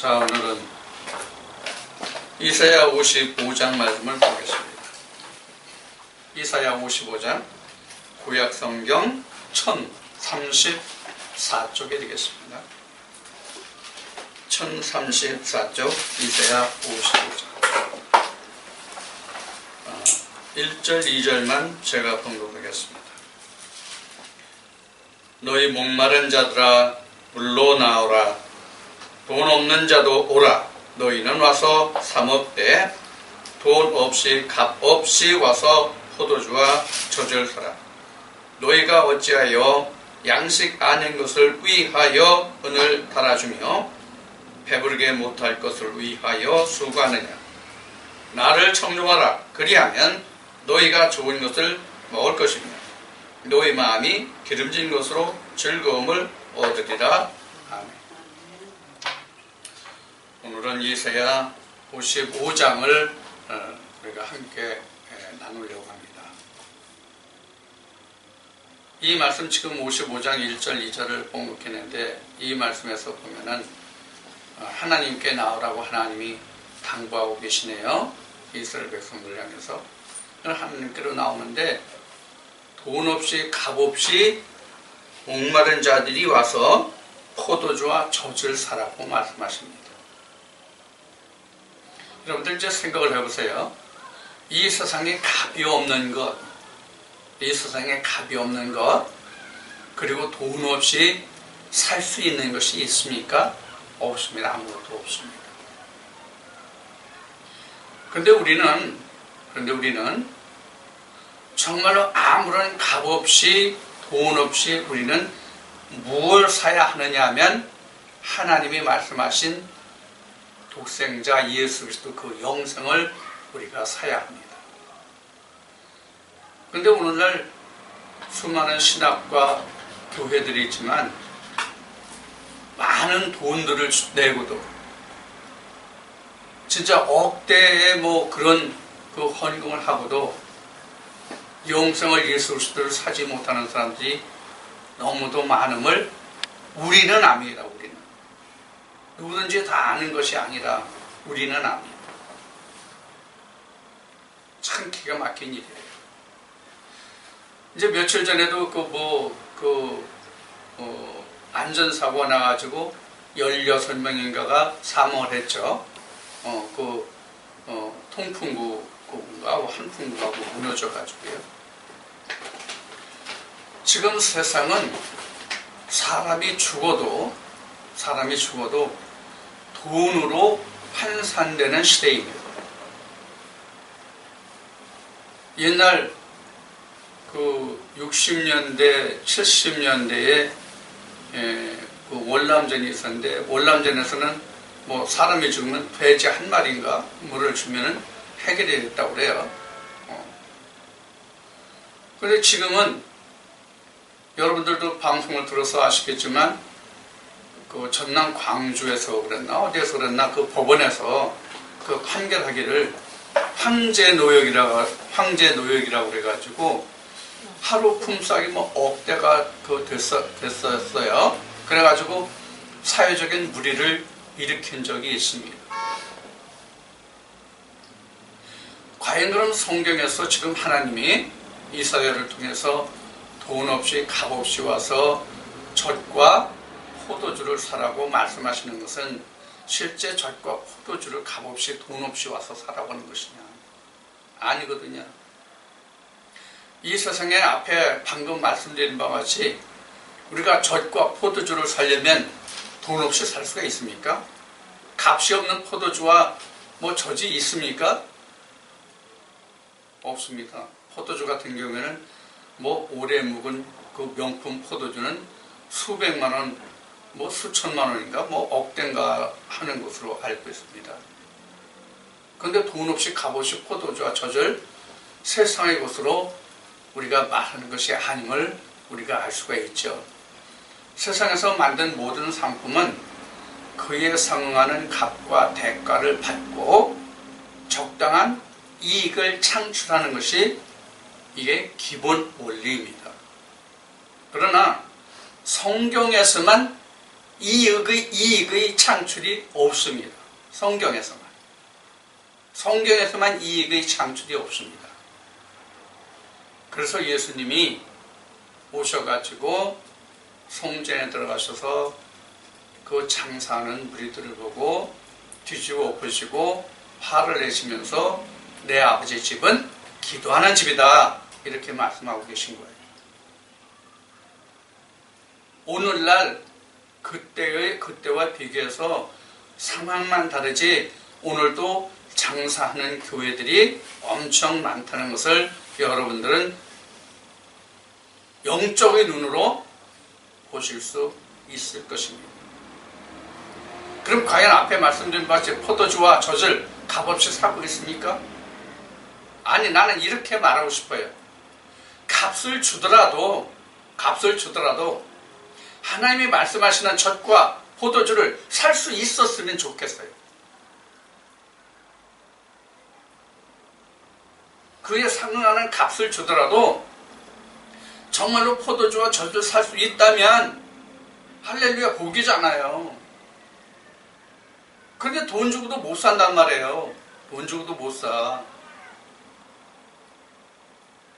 자, 오늘은 이사야 55장 말씀을 보겠습니다. 이사야 55장 구약성경 1034쪽에 되겠습니다. 1034쪽 이사야 55장 1절 2절만 제가 봉독하겠습니다. 너희 목마른 자들아 물로 나오라. 돈 없는 자도 오라. 너희는 와서 삼업되 돈 없이 값 없이 와서 포도주와 젖을 사라. 너희가 어찌하여 양식 아닌 것을 위하여 은을 달아주며 배부르게 못할 것을 위하여 수고하느냐. 나를 청종하라. 그리하면 너희가 좋은 것을 먹을 것이며 너희 마음이 기름진 것으로 즐거움을 얻으리라. 아멘. 오늘은 이사야 55장을 우리가 함께 나누려고 합니다. 이 말씀 지금 55장 1절 2절을 봉독했는데 이 말씀에서 보면은 하나님께 나오라고 하나님이 당부하고 계시네요. 이스라엘 백성들을 향해서 하나님께로 나오는데 돈 없이 값 없이 목마른 자들이 와서 포도주와 젖을 사라고 말씀하십니다. 여러분들 이제 생각을 해보세요. 이 세상에 값이 없는 것, 이 세상에 값이 없는 것, 그리고 돈 없이 살 수 있는 것이 있습니까? 없습니다. 아무것도 없습니다. 그런데 우리는 정말로 아무런 값 없이 돈 없이 우리는 무엇을 사야 하느냐 하면 하나님이 말씀하신 독생자 예수 그리스도 그 영생을 우리가 사야 합니다. 그런데 오늘날 수많은 신학과 교회들이 있지만 많은 돈들을 내고도 진짜 억대의 그런 그 헌금을 하고도 영생을 예수 그리스도를 사지 못하는 사람들이 너무도 많음을 우리는 압니다. 우리는 누구든지 다 아는 것이 아니라 우리는 압니다. 참 기가 막힌 일이에요. 이제 며칠 전에도 안전사고가 나가지고 16명인가가 사망을 했죠. 통풍구가 한풍구가 무너져가지고요. 지금 세상은 사람이 죽어도 돈으로 환산되는 시대입니다. 옛날 60년대, 70년대에 월남전이 있었는데 월남전에서는 사람이 죽으면 돼지 한 마리인가 물을 주면은 해결이 됐다고 그래요. 그런데 지금은 여러분들도 방송을 들어서 아시겠지만 전남 광주에서 그랬나 어디에서 그랬나 그 법원에서 그 판결하기를 황제 노역이라고 그래가지고 하루 품삯이 억대가 됐었어요. 그래가지고 사회적인 물의를 일으킨 적이 있습니다. 과연 그럼 성경에서 지금 하나님이 이사야를 통해서 돈 없이 값 없이 와서 젖과 포도주를 사라고 말씀하시는 것은 실제 젖과 포도주를 값 없이 돈 없이 와서 사라고 하는 것이냐? 아니거든요. 이 세상에 앞에 방금 말씀드린 바와 같이 우리가 젖과 포도주를 사려면 돈 없이 살 수가 있습니까? 값이 없는 포도주와 젖이 있습니까? 없습니다. 포도주 같은 경우에는 오래 묵은 그 명품 포도주는 수백만 원, 수천만 원인가, 억대인가 하는 것으로 알고 있습니다. 그런데 돈 없이 값 없이 포도주와 젖을 세상의 것으로 우리가 말하는 것이 아님을 우리가 알 수가 있죠. 세상에서 만든 모든 상품은 그에 상응하는 값과 대가를 받고 적당한 이익을 창출하는 것이 이게 기본 원리입니다. 그러나 성경에서만 이익의 창출이 없습니다. 성경에서만 이익의 창출이 없습니다. 그래서 예수님이 오셔가지고 성전에 들어가셔서 그 장사하는 무리들을 보고 뒤집어 엎으시고 화를 내시면서 내 아버지 집은 기도하는 집이다, 이렇게 말씀하고 계신 거예요. 오늘날 그때와 비교해서 상황만 다르지 오늘도 장사하는 교회들이 엄청 많다는 것을 여러분들은 영적인 눈으로 보실 수 있을 것입니다. 그럼 과연 앞에 말씀드린 바같이 포도주와 젖을 값없이 사고 있습니까? 아니, 나는 이렇게 말하고 싶어요. 값을 주더라도 하나님이 말씀하시는 젖과 포도주를 살 수 있었으면 좋겠어요. 그에 상응하는 값을 주더라도 정말로 포도주와 젖을 살 수 있다면 할렐루야, 복이잖아요. 그런데 돈 주고도 못 산단 말이에요. 돈 주고도 못 사.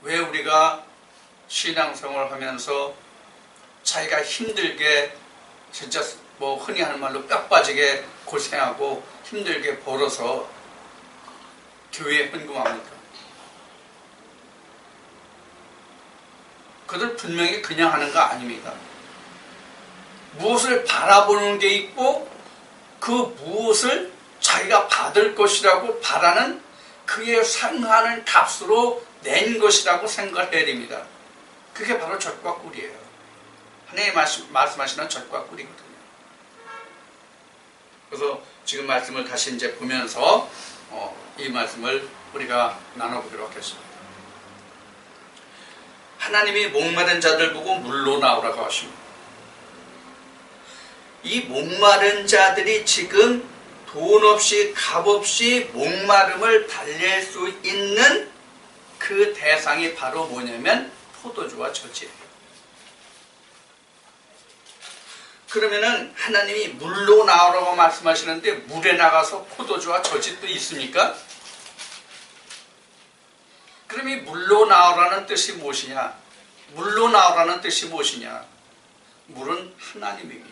왜 우리가 신앙생활을 하면서 자기가 힘들게, 진짜 뭐 흔히 하는 말로 뼈 빠지게 고생하고 힘들게 벌어서 교회에 헌금합니까? 그들 분명히 그냥 하는 거 아닙니다. 무엇을 바라보는 게 있고 그 무엇을 자기가 받을 것이라고 바라는 그에 상하는 값으로 낸 것이라고 생각을 해야 됩니다. 그게 바로 젖과 꿀이에요. 하나님 말씀하시는 젖과 꿀이거든요. 그래서 지금 말씀을 다시 이제 보면서 이 말씀을 우리가 나눠보도록 하겠습니다. 하나님이 목마른 자들 보고 물로 나오라고 하십니다. 이 목마른 자들이 지금 돈 없이 값 없이 목마름을 달랠 수 있는 그 대상이 바로 뭐냐면 포도주와 젖이에요. 그러면은 하나님이 물로 나오라고 말씀하시는데 물에 나가서 포도주와 젖이 또 있습니까? 그럼 이 물로 나오라는 뜻이 무엇이냐? 물로 나오라는 뜻이 무엇이냐? 물은 하나님입니다.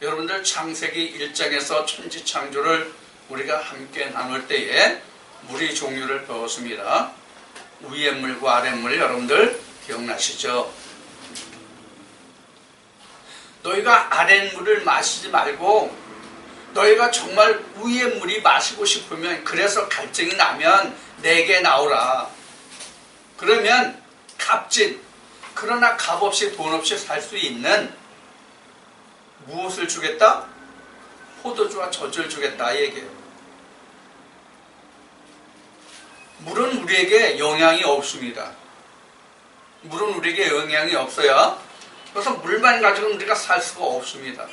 여러분들 창세기 1장에서 천지창조를 우리가 함께 나눌 때에 물의 종류를 배웠습니다. 위의 물과 아래 물, 여러분들 기억나시죠? 너희가 아랫물을 마시지 말고 너희가 정말 위의 물이 마시고 싶으면, 그래서 갈증이 나면 내게 나오라. 그러면 값진, 그러나 값없이 돈 없이 살 수 있는 무엇을 주겠다? 포도주와 젖을 주겠다, 이 얘기예요. 물은 우리에게 영향이 없습니다. 물은 우리에게 영향이 없어요. 그래서 물만 가지고는 우리가 살 수가 없습니다.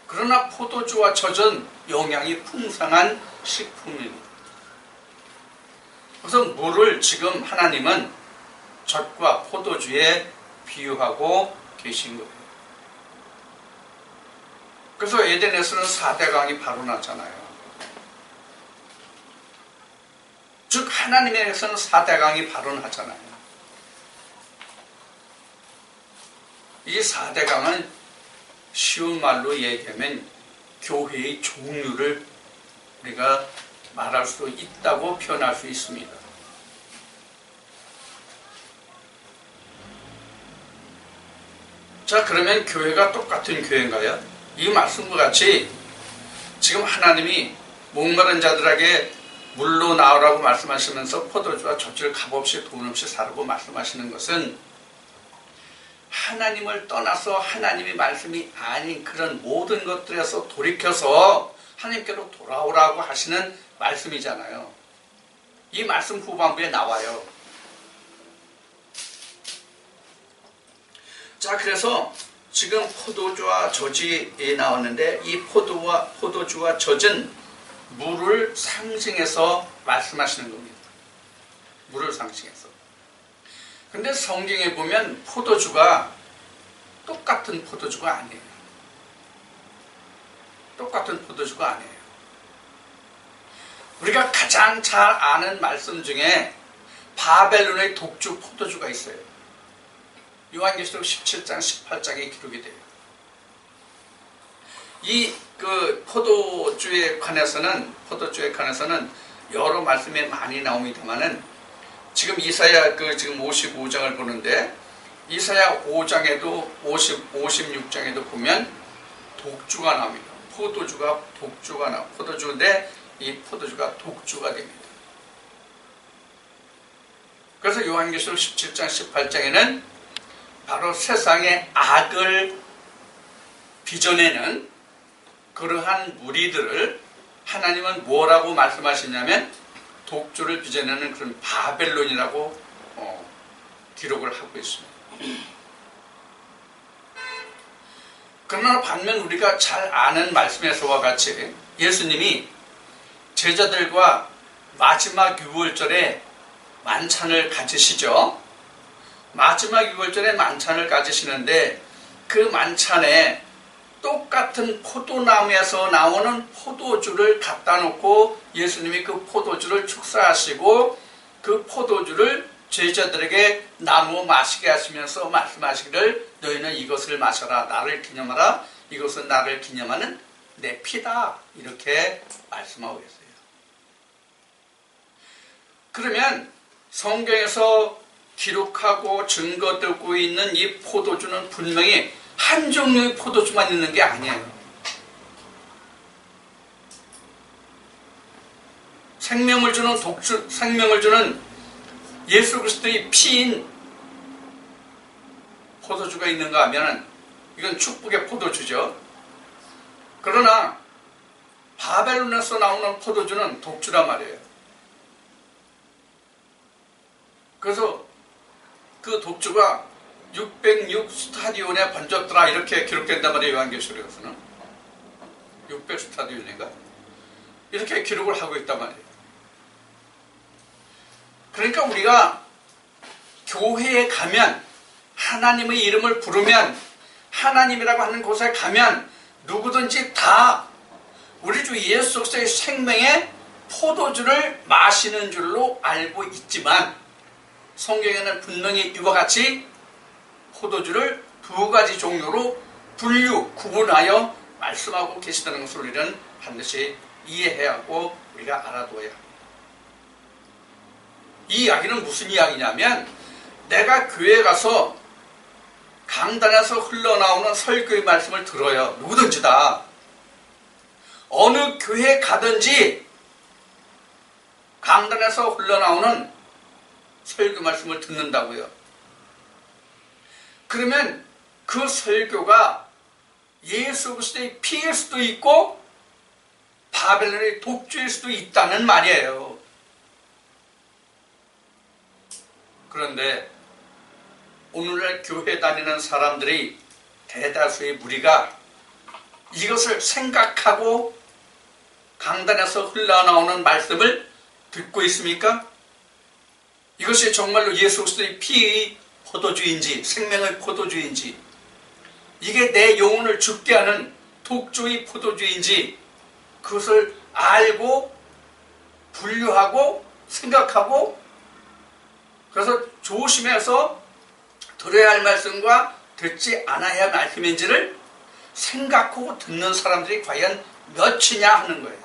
그러나 포도주와 젖은 영양이 풍성한 식품입니다. 그래서 물을 지금 하나님은 젖과 포도주에 비유하고 계신 거예요. 그래서 에덴에서는 4대강이 바로 났잖아요. 즉 하나님에게서는 4대강이 바로 나잖아요. 이 4대강은 쉬운 말로 얘기하면 교회의 종류를 우리가 말할 수 있다고 표현할 수 있습니다. 자, 그러면 교회가 똑같은 교회인가요? 이 말씀과 같이 지금 하나님이 목마른 자들에게 물로 나오라고 말씀하시면서 포도주와 젖을 값없이 돈 없이 사라고 말씀하시는 것은 하나님을 떠나서 하나님의 말씀이 아닌 그런 모든 것들에서 돌이켜서 하나님께로 돌아오라고 하시는 말씀이잖아요. 이 말씀 후반부에 나와요. 자, 그래서 지금 포도주와 젖이 나왔는데 이 포도주와 젖은 물을 상징해서 말씀하시는 겁니다. 물을 상징해서. 근데 성경에 보면 포도주가 똑같은 포도주가 아니에요. 똑같은 포도주가 아니에요. 우리가 가장 잘 아는 말씀 중에 바벨론의 독주 포도주가 있어요. 요한계시록 17장, 18장에 기록이 돼요. 이 포도주에 관해서는 여러 말씀이 많이 나옵니다만은 지금 이사야 지금 55장을 보는데 이사야 5장에도 56장에도 보면 독주가 나옵니다. 포도주가 독주가 나와. 포도주인데 이 포도주가 독주가 됩니다. 그래서 요한계시록 17장, 18장에는 바로 세상의 악을 빚어내는 그러한 무리들을 하나님은 뭐라고 말씀하시냐면 독주를 빚어내는 그런 바벨론이라고 기록을 하고 있습니다. 그러나 반면 우리가 잘 아는 말씀에서와 같이 예수님이 제자들과 마지막 유월절에 만찬을 가지시죠. 마지막 유월절에 만찬을 가지시는데 그 만찬에 똑같은 포도나무에서 나오는 포도주를 갖다 놓고 예수님이 그 포도주를 축사하시고 그 포도주를 제자들에게 나누어 마시게 하시면서 말씀하시기를 너희는 이것을 마셔라. 나를 기념하라. 이것은 나를 기념하는 내 피다. 이렇게 말씀하고 계세요. 그러면 성경에서 기록하고 증거되고 있는 이 포도주는 분명히 한 종류의 포도주만 있는 게 아니에요. 생명을 주는 독주, 생명을 주는 예수 그리스도의 피인 포도주가 있는가 하면 이건 축복의 포도주죠. 그러나 바벨론에서 나오는 포도주는 독주란 말이에요. 그래서 그 독주가 606 스타디온에 번졌더라 이렇게 기록된단 말이에요. 요한계시록에서는 600 스타디온인가 이렇게 기록을 하고 있단 말이에요. 그러니까 우리가 교회에 가면 하나님의 이름을 부르면 하나님이라고 하는 곳에 가면 누구든지 다 우리 주 예수 그리스도의 생명의 포도주를 마시는 줄로 알고 있지만 성경에는 분명히 이와 같이 포도주를 두 가지 종류로 구분하여 말씀하고 계시다는 것을 우리는 반드시 이해해야 하고 우리가 알아둬야 합니다. 이 이야기는 무슨 이야기냐면 내가 교회에 가서 강단에서 흘러나오는 설교의 말씀을 들어요. 누구든지 다. 어느 교회에 가든지 강단에서 흘러나오는 설교 말씀을 듣는다고요. 그러면 그 설교가 예수 그리스도의 피일 수도 있고 바벨론의 독주일 수도 있다는 말이에요. 그런데 오늘날 교회 다니는 사람들이 대다수의 무리가 이것을 생각하고 강단에서 흘러나오는 말씀을 듣고 있습니까? 이것이 정말로 예수 그리스도의 피의 포도주인지 생명의 포도주인지 이게 내 영혼을 죽게 하는 독주의 포도주인지 그것을 알고 분류하고 생각하고 그래서 조심해서 들어야 할 말씀과 듣지 않아야 할 말씀인지를 생각하고 듣는 사람들이 과연 몇이냐 하는 거예요.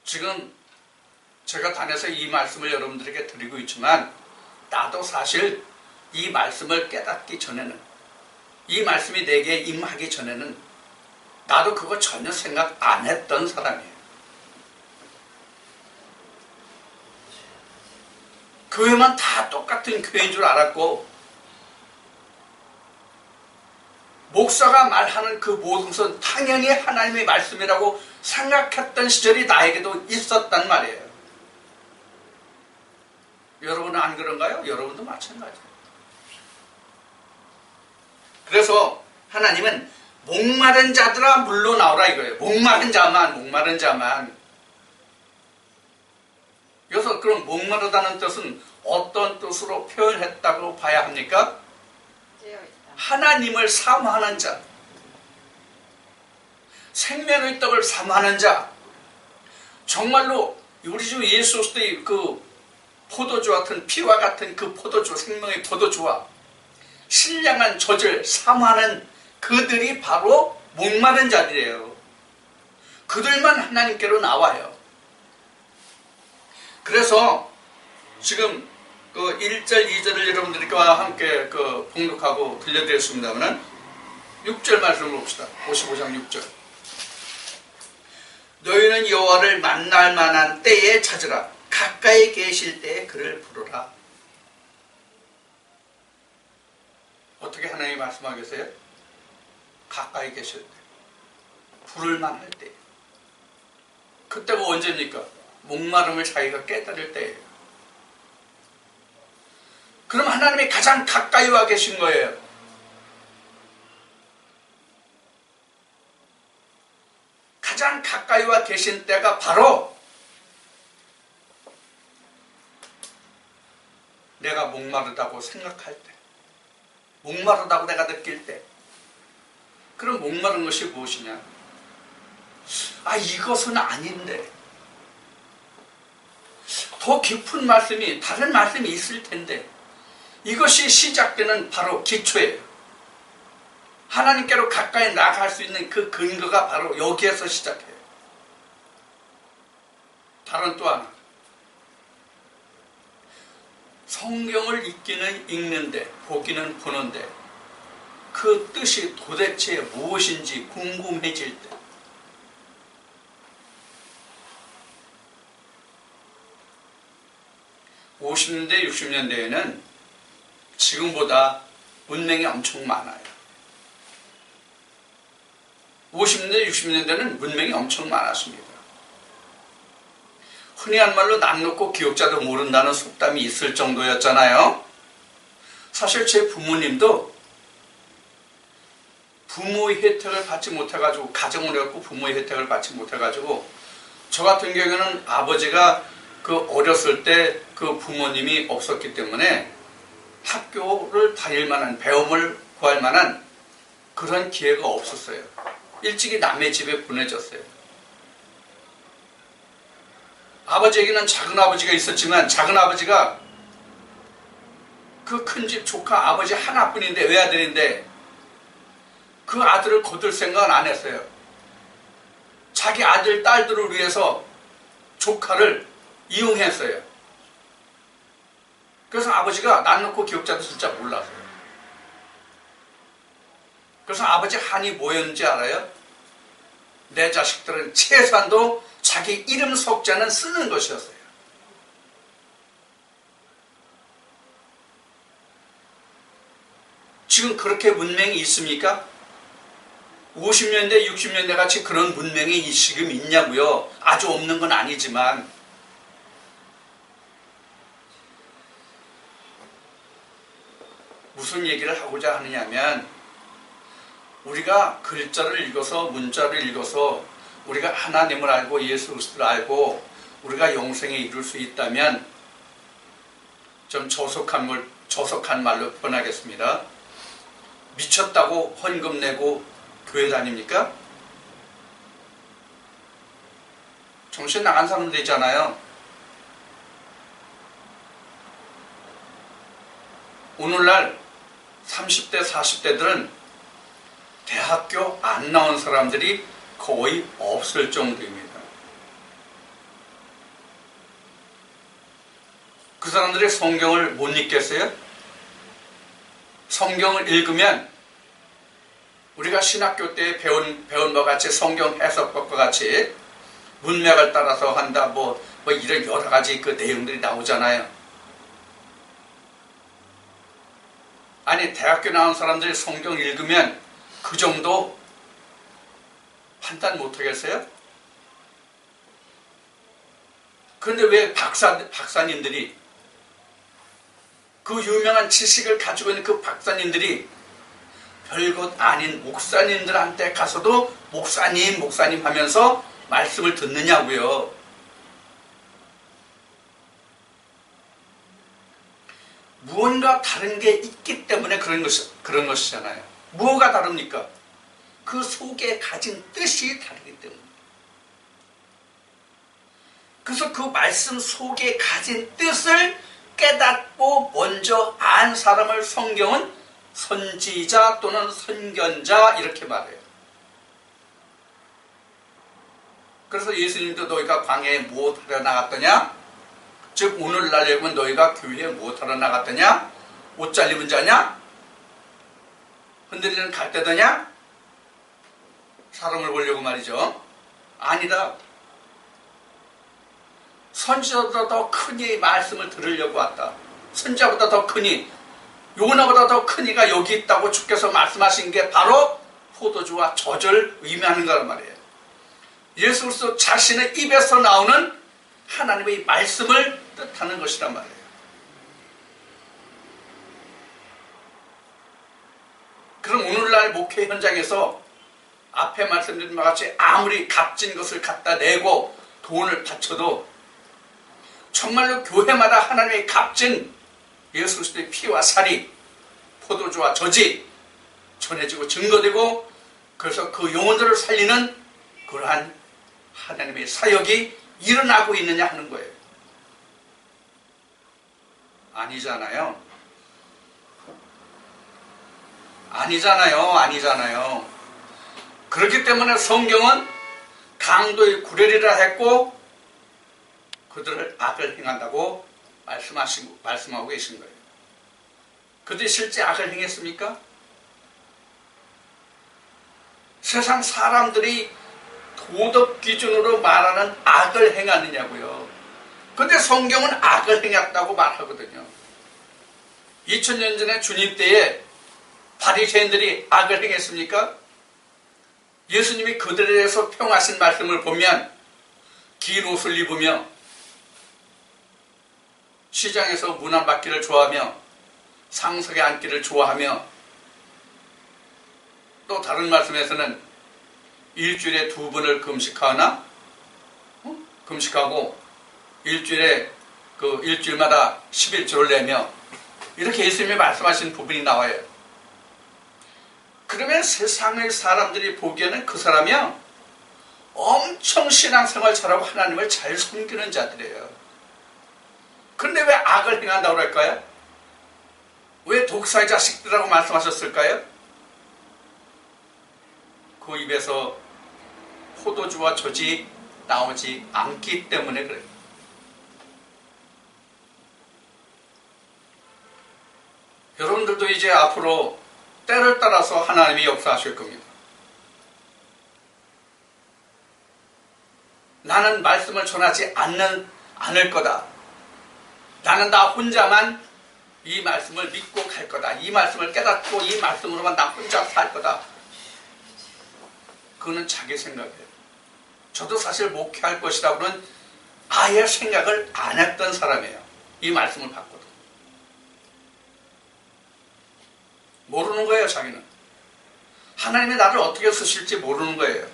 지금 제가 다녀서 이 말씀을 여러분들에게 드리고 있지만 나도 사실 이 말씀을 깨닫기 전에는 이 말씀이 내게 임하기 전에는 나도 그거 전혀 생각 안 했던 사람이에요. 교회만 다 똑같은 교회인 줄 알았고 목사가 말하는 그 모든 것은 당연히 하나님의 말씀이라고 생각했던 시절이 나에게도 있었단 말이에요. 여러분은 안 그런가요? 여러분도 마찬가지예요. 그래서 하나님은 목마른 자들아 물러나오라 이거예요. 목마른 자만. 여기서 그럼 목마르다는 뜻은 어떤 뜻으로 표현했다고 봐야 합니까? 하나님을 사모하는 자, 생명의 떡을 사모하는 자, 정말로 우리 주 예수 그리스도의 그 포도주 같은 피와 같은 그 포도주, 생명의 포도주와 신령한 젖을 사모하는 그들이 바로 목마른 자들이에요. 그들만 하나님께로 나와요. 그래서 지금 그 1절, 2절을 여러분들과 함께 그 봉독하고 들려드렸습니다만 6절 말씀을 봅시다. 55장 6절. 너희는 여호와를 만날 만한 때에 찾으라. 가까이 계실 때에 그를 부르라. 어떻게 하나님이 말씀하고 계세요? 가까이 계실 때, 부를 만할 때. 그때가 언제입니까? 목마름을 자기가 깨달을 때예요. 그럼 하나님이 가장 가까이 와 계신 거예요. 가장 가까이 와 계신 때가 바로 내가 목마르다고 생각할 때, 목마르다고 내가 느낄 때. 그럼 목마른 것이 무엇이냐? 아, 이것은 아닌데. 더 깊은 말씀이, 다른 말씀이 있을 텐데. 이것이 시작되는 바로 기초예요. 하나님께로 가까이 나아갈 수 있는 그 근거가 바로 여기에서 시작해요. 다른 또 하나. 성경을 읽는데, 보기는 보는데 그 뜻이 도대체 무엇인지 궁금해질 때, (50년대) (60년대에는) 지금보다 문맹이 엄청 많아요. 50년대, 60년대는 문맹이 엄청 많았습니다. 흔히 한 말로 남 놓고 기억자도 모른다는 속담이 있을 정도였잖아요. 사실 제 부모님도 부모의 혜택을 받지 못해가지고, 가정을 해갖고 부모의 혜택을 받지 못해가지고, 저 같은 경우에는 아버지가 그 어렸을 때 그 부모님이 없었기 때문에 학교를 다닐 만한, 배움을 구할 만한 그런 기회가 없었어요. 일찍이 남의 집에 보내졌어요. 아버지에게는 작은 아버지가 있었지만 작은 아버지가 그 큰 집 조카 아버지 하나뿐인데, 외아들인데 그 아들을 거둘 생각은 안 했어요. 자기 아들, 딸들을 위해서 조카를 이용했어요. 그래서 아버지가 난 놓고 기억자도 진짜 몰랐어요. 그래서 아버지 한이 뭐였는지 알아요? 내 자식들은 최소한도 자기 이름 석자는 쓰는 것이었어요. 지금 그렇게 문맹이 있습니까? 50년대, 60년대 같이 그런 문맹이 지금 있냐고요? 아주 없는 건 아니지만, 무슨 얘기를 하고자 하느냐면, 우리가 글자를 읽어서, 문자를 읽어서 우리가 하나님을 알고 예수 그리스도를 알고 우리가 영생에 이룰 수 있다면, 좀 저속한 말로 표현하겠습니다. 미쳤다고 헌금 내고 교회 다닙니까? 정신 나간 사람들 있잖아요. 오늘날 30대, 40대들은 대학교 안 나온 사람들이 거의 없을 정도입니다. 그 사람들이 성경을 못 읽겠어요? 성경을 읽으면 우리가 신학교 때 배운 바와 같이, 성경 해석법과 같이 문맥을 따라서 한다, 뭐 이런 여러 가지 그 내용들이 나오잖아요. 아니, 대학교 나온 사람들이 성경 읽으면 그 정도 판단 못 하겠어요? 그런데 왜 박사님들이, 그 유명한 지식을 가지고 있는 그 박사님들이 별것 아닌 목사님들한테 가서도 목사님 하면서 말씀을 듣느냐고요. 무언가 다른 게 있기 때문에 그런 것이잖아요. 뭐가 다릅니까? 그 속에 가진 뜻이 다르기 때문에. 그래서 그 말씀 속에 가진 뜻을 깨닫고 먼저 안 사람을 성경은 선지자 또는 선견자 이렇게 말해요. 그래서 예수님도 너희가 광야에 무엇하러 나갔더냐? 즉 오늘날 여러분 너희가 교회에 무엇하러 나갔더냐? 옷 잘 입은 자냐? 흔들리는 갈대더냐? 사람을 보려고 말이죠. 아니다. 선지자보다 더 크니 말씀을 들으려고 왔다. 선지자보다 더 크니 요나보다 더 크니가 여기 있다고 주께서 말씀하신 게 바로 포도주와 젖을 의미하는 거란 말이에요. 예수 그리스도 자신의 입에서 나오는 하나님의 말씀을 뜻하는 것이란 말이에요. 그럼 오늘날 목회 현장에서 앞에 말씀드린 것 같이 아무리 값진 것을 갖다 내고 돈을 바쳐도 정말로 교회마다 하나님의 값진 예수 그리스도의 피와 살이 포도주와 젖이 전해지고 증거되고 그래서 그 영혼들을 살리는 그러한 하나님의 사역이 일어나고 있느냐 하는 거예요. 아니잖아요. 아니잖아요. 그렇기 때문에 성경은 강도의 구레리라 했고 그들을 악을 행한다고 말씀하고 계신 거예요. 그들이 실제 악을 행했습니까? 세상 사람들이 도덕 기준으로 말하는 악을 행하느냐고요. 그런데 성경은 악을 행했다고 말하거든요. 2000년 전에 주님 때에 바리새인들이 악을 행했습니까? 예수님이 그들에 대해서 평하신 말씀을 보면 긴 옷을 입으며 시장에서 문안받기를 좋아하며 상석에 앉기를 좋아하며 또 다른 말씀에서는 일주일에 2번을 금식하나 금식하고 일주일마다 11조를 내며 이렇게 예수님이 말씀하신 부분이 나와요. 그러면 세상의 사람들이 보기에는 그 사람이요 엄청 신앙생활 잘하고 하나님을 잘 섬기는 자들이에요. 그런데 왜 악을 행한다고 할까요? 왜 독사의 자식들이라고 말씀하셨을까요? 그 입에서 포도주와 젖이 나오지 않기 때문에 그래요. 여러분들도 이제 앞으로 때를 따라서 하나님이 역사하실 겁니다. 나는 말씀을 전하지 않을 거다. 나는 나 혼자만 이 말씀을 믿고 갈 거다. 이 말씀을 깨닫고 이 말씀으로만 나 혼자 살 거다. 그거는 자기 생각이에요. 저도 사실 목회할 것이라고는 아예 생각을 안 했던 사람이에요. 이 말씀을 받거든. 모르는 거예요, 자기는. 하나님이 나를 어떻게 쓰실지 모르는 거예요.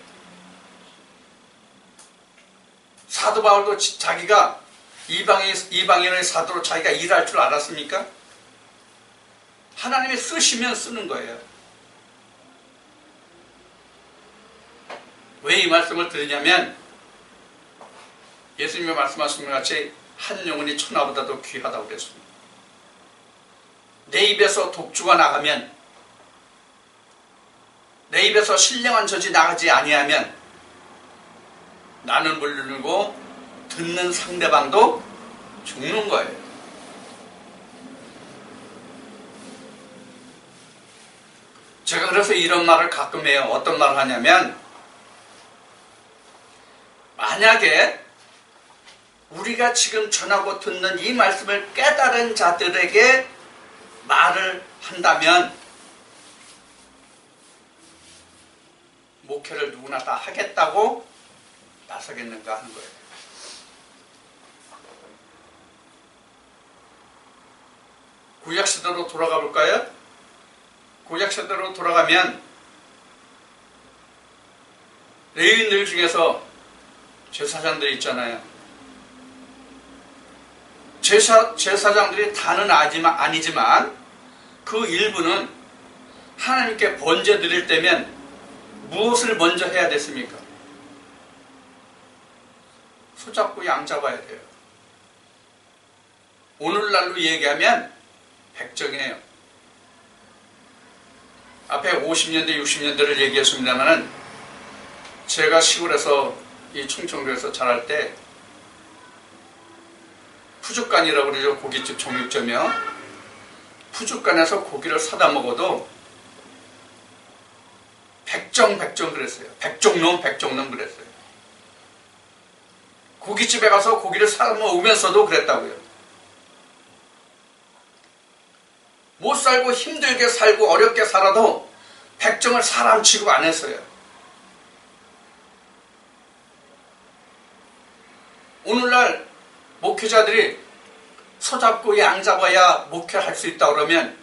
사도 바울도 자기가 이방인의 사도로 자기가 일할 줄 알았습니까? 하나님이 쓰시면 쓰는 거예요. 왜 이 말씀을 드리냐면 예수님이 말씀하신 것 같이 한 영혼이 천하보다도 귀하다고 그랬습니다. 내 입에서 독주가 나가면 내 입에서 신령한 젖이 나가지 아니하면 나는 물르고 듣는 상대방도 죽는 거예요. 제가 그래서 이런 말을 가끔 해요. 어떤 말을 하냐면 만약에 우리가 지금 전하고 듣는 이 말씀을 깨달은 자들에게 말을 한다면 목회를 누구나 다 하겠다고 나서겠는가 하는 거예요. 구약시대로 돌아가 볼까요? 구약시대로 돌아가면 레위인들 중에서 제사장들이 있잖아요. 제사장들이 다는 아니지만 그 일부는 하나님께 번제 드릴 때면 무엇을 먼저 해야 됐습니까? 소 잡고 양 잡아야 돼요. 오늘날로 얘기하면 백정이에요. 앞에 50년대, 60년대를 얘기했습니다만 제가 시골에서 이 충청도에서 자랄 때 푸죽간이라고 그러죠. 고깃집 정육점이요. 푸죽간에서 고기를 사다 먹어도 백정 그랬어요. 백종놈 그랬어요. 고깃집에 가서 고기를 사 먹으면서도 그랬다고요. 못 살고 힘들게 살고 어렵게 살아도 백정을 사람 취급 안 했어요. 오늘날 목회자들이 소 잡고 양 잡아야 목회할 수 있다 그러면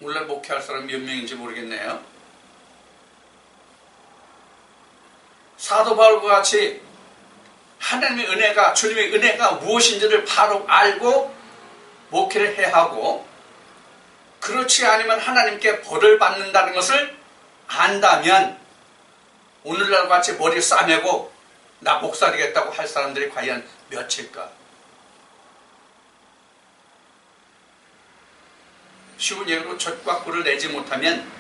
오늘날 목회할 사람 몇 명인지 모르겠네요. 사도 바울과 같이 하나님의 은혜가, 주님의 은혜가 무엇인지를 바로 알고 목회를 해야 하고, 그렇지 않으면 하나님께 벌을 받는다는 것을 안다면 오늘날 같이 머리 싸매고 나 목사되겠다고 할 사람들이 과연 몇일까? 쉬운 예로 젖과 꿀을 내지 못하면,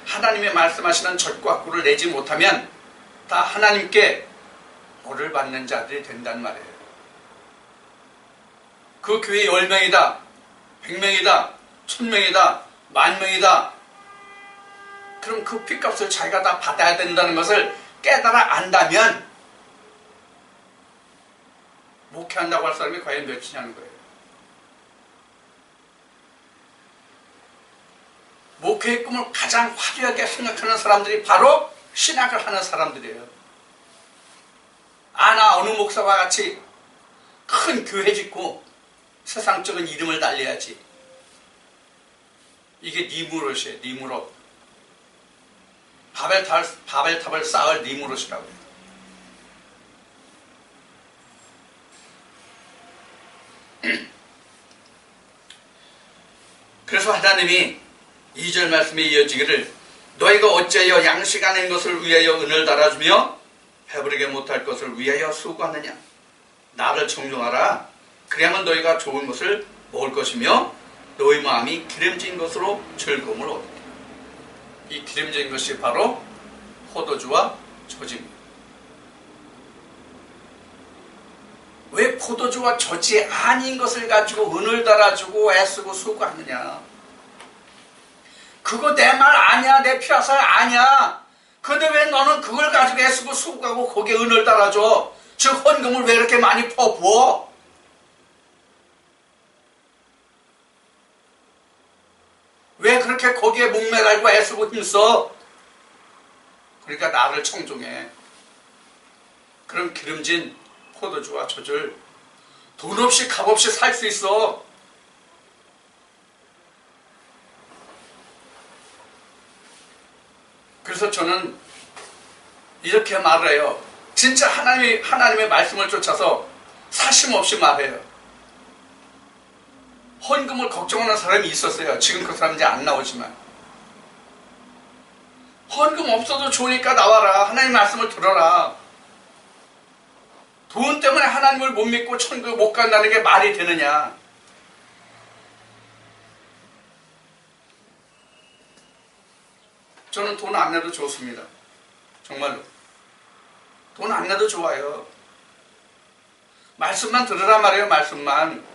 하나님의 말씀하시는 젖과 꿀을 내지 못하면 다 하나님께 벌을 받는 자들이 된단 말이에요. 그 교회 10명이다, 100명이다, 1000명이다, 10,000명이다. 그럼 그 핏값을 자기가 다 받아야 된다는 것을 깨달아 안다면 목회한다고 할 사람이 과연 몇이냐는 거예요. 목회의 꿈을 가장 화려하게 생각하는 사람들이 바로 신학을 하는 사람들이에요. 나 어느 목사와 같이 큰 교회 짓고 세상적인 이름을 날려야지. 이게 니무롯이에요. 니무롯. 바벨탑을 쌓을 니무롯이라고 해요. 그래서 하나님이 2절 말씀에 이어지기를 너희가 어찌하여 양식 아닌 것을 위하여 은을 달아주며 배부르게 못할 것을 위하여 수고하느냐. 나를 청종하라. 그래야만 너희가 좋은 것을 먹을 것이며 너희 마음이 기름진 것으로 즐거움을 얻으리라. 이 기름진 것이 바로 포도주와 젖입니다. 왜 포도주와 젖이 아닌 것을 가지고 은을 달아주고 애쓰고 수고하느냐. 그거 내 말 아니야. 내 피라살 아니야. 근데 왜 너는 그걸 가지고 애쓰고 수고하고 거기에 은을 달아줘? 즉 헌금을 왜 이렇게 많이 퍼부어? 왜 그렇게 거기에 목매달고 애쓰고 힘써? 그러니까 나를 청종해. 그럼 기름진 포도주와 젖을 돈 없이 값 없이 살 수 있어. 그래서 저는 이렇게 말을 해요. 진짜 하나님의 말씀을 쫓아서 사심 없이 말해요. 헌금을 걱정하는 사람이 있었어요. 지금 그 사람 이제 안 나오지만. 헌금 없어도 좋으니까 나와라. 하나님 말씀을 들어라. 돈 때문에 하나님을 못 믿고 천국에 못 간다는 게 말이 되느냐. 저는 돈 안 내도 좋습니다. 정말로. 돈 안 내도 좋아요. 말씀만 들으라 말이에요. 말씀만.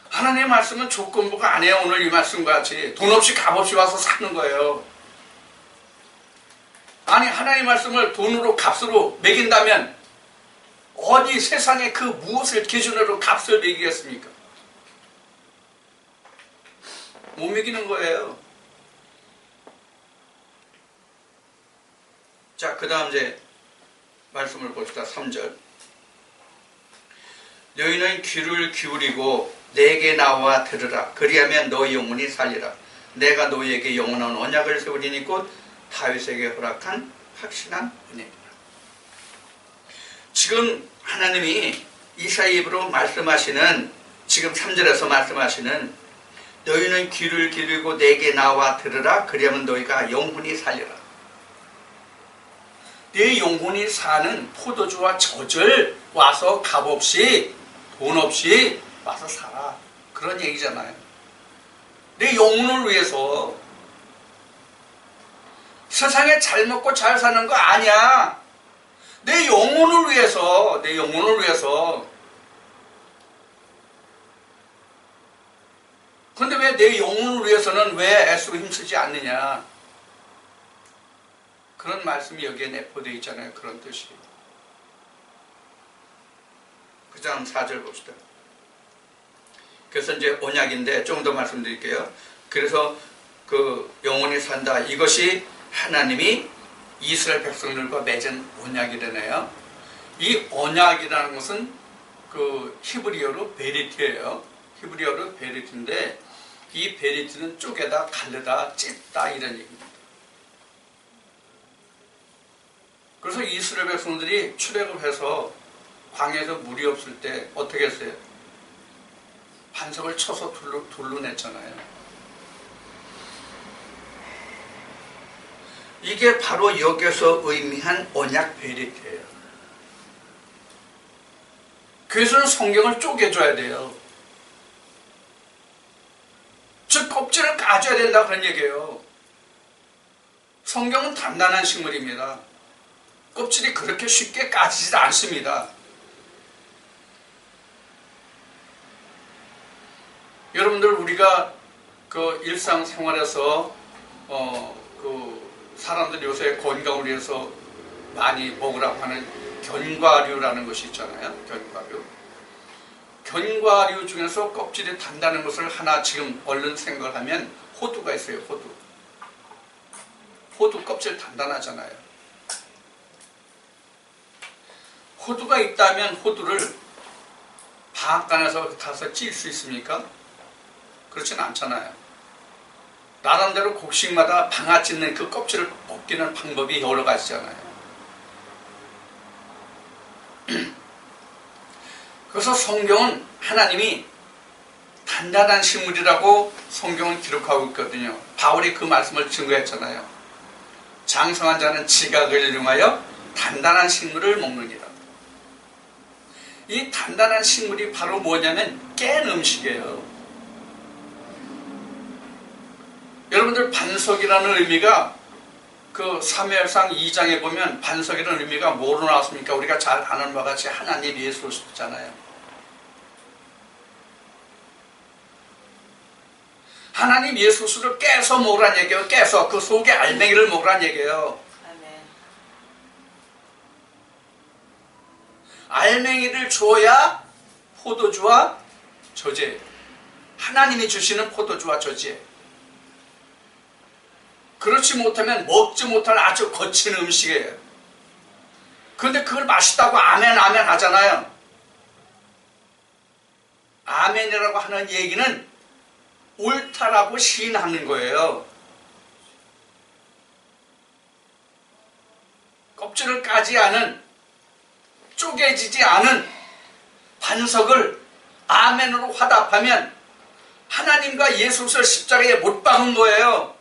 하나님의 말씀은 조건부가 아니에요. 오늘 이 말씀과 같이 돈 없이 값 없이 와서 사는 거예요. 아니 하나님의 말씀을 돈으로 값으로 매긴다면 어디 세상에 그 무엇을 기준으로 값을 매기겠습니까? 못 매기는 거예요. 자, 그 다음 이제 말씀을 봅시다. 3절. 너희는 귀를 기울이고 내게 나와 들으라. 그리하면 너희 영혼이 살리라. 내가 너희에게 영원한 언약을 세우리니 곧 다윗에게 허락한 확신한 은혜니라. 지금 하나님이 이사야로 말씀하시는, 지금 3절에서 말씀하시는 너희는 귀를 기울이고 내게 나와 들으라. 그리하면 너희가 영혼이 살리라. 내 영혼이 사는 포도주와 젖을 와서 값없이 돈 없이 와서 살아. 그런 얘기잖아요. 내 영혼을 위해서. 세상에 잘 먹고 잘 사는 거 아니야. 내 영혼을 위해서, 내 영혼을 위해서. 그런데 왜 내 영혼을 위해서는 왜 애쓰고 힘쓰지 않느냐. 그런 말씀이 여기에 내포되어 있잖아요. 그런 뜻이. 그 다음 4절 봅시다. 그래서 이제 언약인데 조금 더 말씀드릴게요. 그래서 그 영혼이 산다. 이것이 하나님이 이스라엘 백성들과 맺은 언약이라네요. 이 언약이라는 것은 그 히브리어로 베리트예요. 히브리어로 베리트인데 이 베리트는 쪼개다, 갈르다, 찢다 이런 얘기입니다. 그래서 이스라엘 백성들이 출애굽을 해서 광야에서 물이 없을 때 어떻게 했어요? 반석을 쳐서 둘로 냈잖아요. 이게 바로 여기서 의미한 언약 베리트예요. 그래서 성경을 쪼개줘야 돼요. 즉 껍질을 까줘야 된다 그런 얘기예요. 성경은 단단한 식물입니다. 껍질이 그렇게 쉽게 까지지 않습니다. 여러분들 우리가 그 일상생활에서 그 사람들이 요새 건강을 위해서 많이 먹으라고 하는 견과류라는 것이 있잖아요. 견과류. 견과류 중에서 껍질이 단단한 것을 하나 지금 얼른 생각하면 호두가 있어요. 호두. 호두 껍질 단단하잖아요. 호두가 있다면 호두를 방앗간에서 타서 찔 수 있습니까? 그렇진 않잖아요. 나름대로 곡식마다 방아 찢는 그 껍질을 벗기는 방법이 여러 가지잖아요. 그래서 성경은 하나님이 단단한 식물이라고 성경은 기록하고 있거든요. 바울이 그 말씀을 증거했잖아요. 장성한 자는 지각을 이용하여 단단한 식물을 먹느니라. 이 단단한 식물이 바로 뭐냐면 깬 음식이에요. 여러분들 반석이라는 의미가 그 사무엘상 2장에 보면 반석이라는 의미가 뭐로 나왔습니까? 우리가 잘 아는 바와 같이 하나님 예수 그리스도잖아요. 하나님 예수 그리스도를 깨서 먹으란 얘기예요. 깨서 그 속에 알맹이를 먹으란 얘기예요. 알맹이를 줘야 포도주와 저지예요. 하나님이 주시는 포도주와 저지예요. 그렇지 못하면 먹지 못할 아주 거친 음식이에요. 그런데 그걸 맛있다고 아멘 아멘 하잖아요. 아멘이라고 하는 얘기는 옳다라고 시인하는 거예요. 껍질을 까지 않은, 쪼개지지 않은 반석을 아멘으로 화답하면 하나님과 예수 그리스도를 십자가에 못 박은 거예요.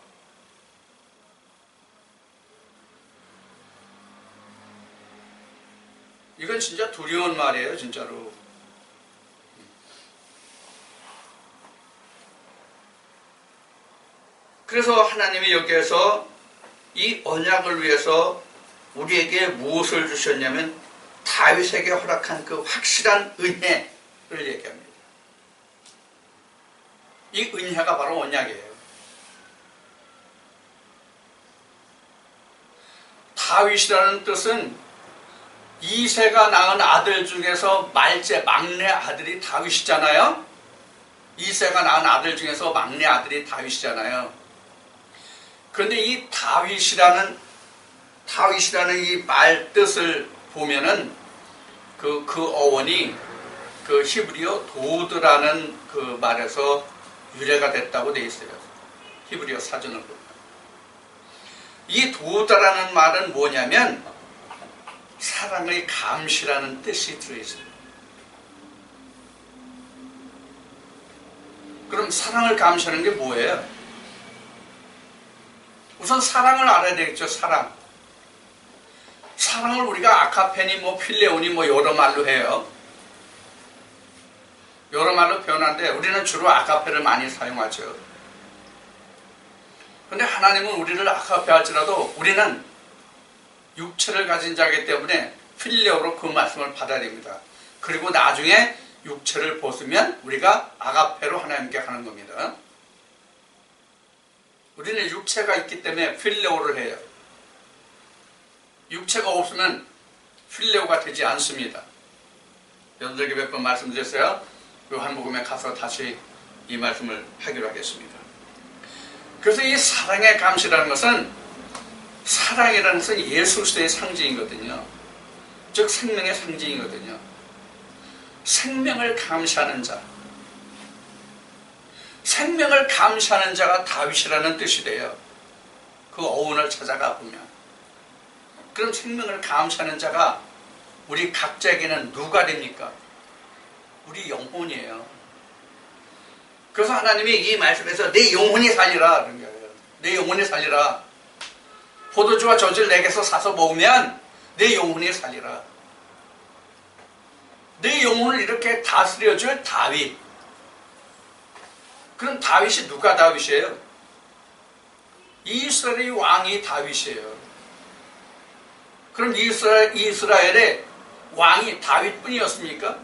이건 진짜 두려운 말이에요, 진짜로. 그래서 하나님이 여기에서 이 언약을 위해서 우리에게 무엇을 주셨냐면 다윗에게 허락한 그 확실한 은혜를 얘기합니다. 이 은혜가 바로 언약이에요. 다윗이라는 뜻은 이새가 낳은 아들 중에서 말째 막내 아들이 다윗이잖아요. 이새가 낳은 아들 중에서 막내 아들이 다윗이잖아요. 그런데 이 다윗이라는 이 말 뜻을 보면은 그 어원이 그 히브리어 도드라는 그 말에서 유래가 됐다고 되어 있어요. 히브리어 사전을 보면. 이 도드라는 말은 뭐냐면 사랑의 감시라는 뜻이 들어있어요. 그럼 사랑을 감시하는 게 뭐예요? 우선 사랑을 알아야 되겠죠. 사랑을 우리가 아카페니 필레오니 여러 말로 해요. 여러 말로 표현하는데 우리는 주로 아카페를 많이 사용하죠. 그런데 하나님은 우리를 아카페 할지라도 우리는 육체를 가진 자이기 때문에 필레오로 그 말씀을 받아야 됩니다. 그리고 나중에 육체를 벗으면 우리가 아가페로 하나님께 가는 겁니다. 우리는 육체가 있기 때문에 필레오를 해요. 육체가 없으면 필레오가 되지 않습니다. 여러분들에게 몇 번 말씀드렸어요. 요한복음에 가서 다시 이 말씀을 하기로 하겠습니다. 그래서 이 사랑의 감시라는 것은, 사랑이라는 것은 예수 그리스도의 상징이거든요. 즉 생명의 상징이거든요. 생명을 감시하는 자, 생명을 감시하는 자가 다윗이라는 뜻이 돼요. 그 어원을 찾아가 보면. 그럼 생명을 감시하는 자가 우리 각자에게는 누가 됩니까? 우리 영혼이에요. 그래서 하나님이 이 말씀에서 내 영혼이 살리라 그런 거예요. 내 영혼이 살리라. 포도주와 젖을 내게서 사서 먹으면 내 영혼이 살리라. 내 영혼을 이렇게 다스려줄 다윗. 그럼 다윗이 누가 다윗이에요? 이스라엘의 왕이 다윗이에요. 그럼 이스라엘의 왕이 다윗뿐이었습니까?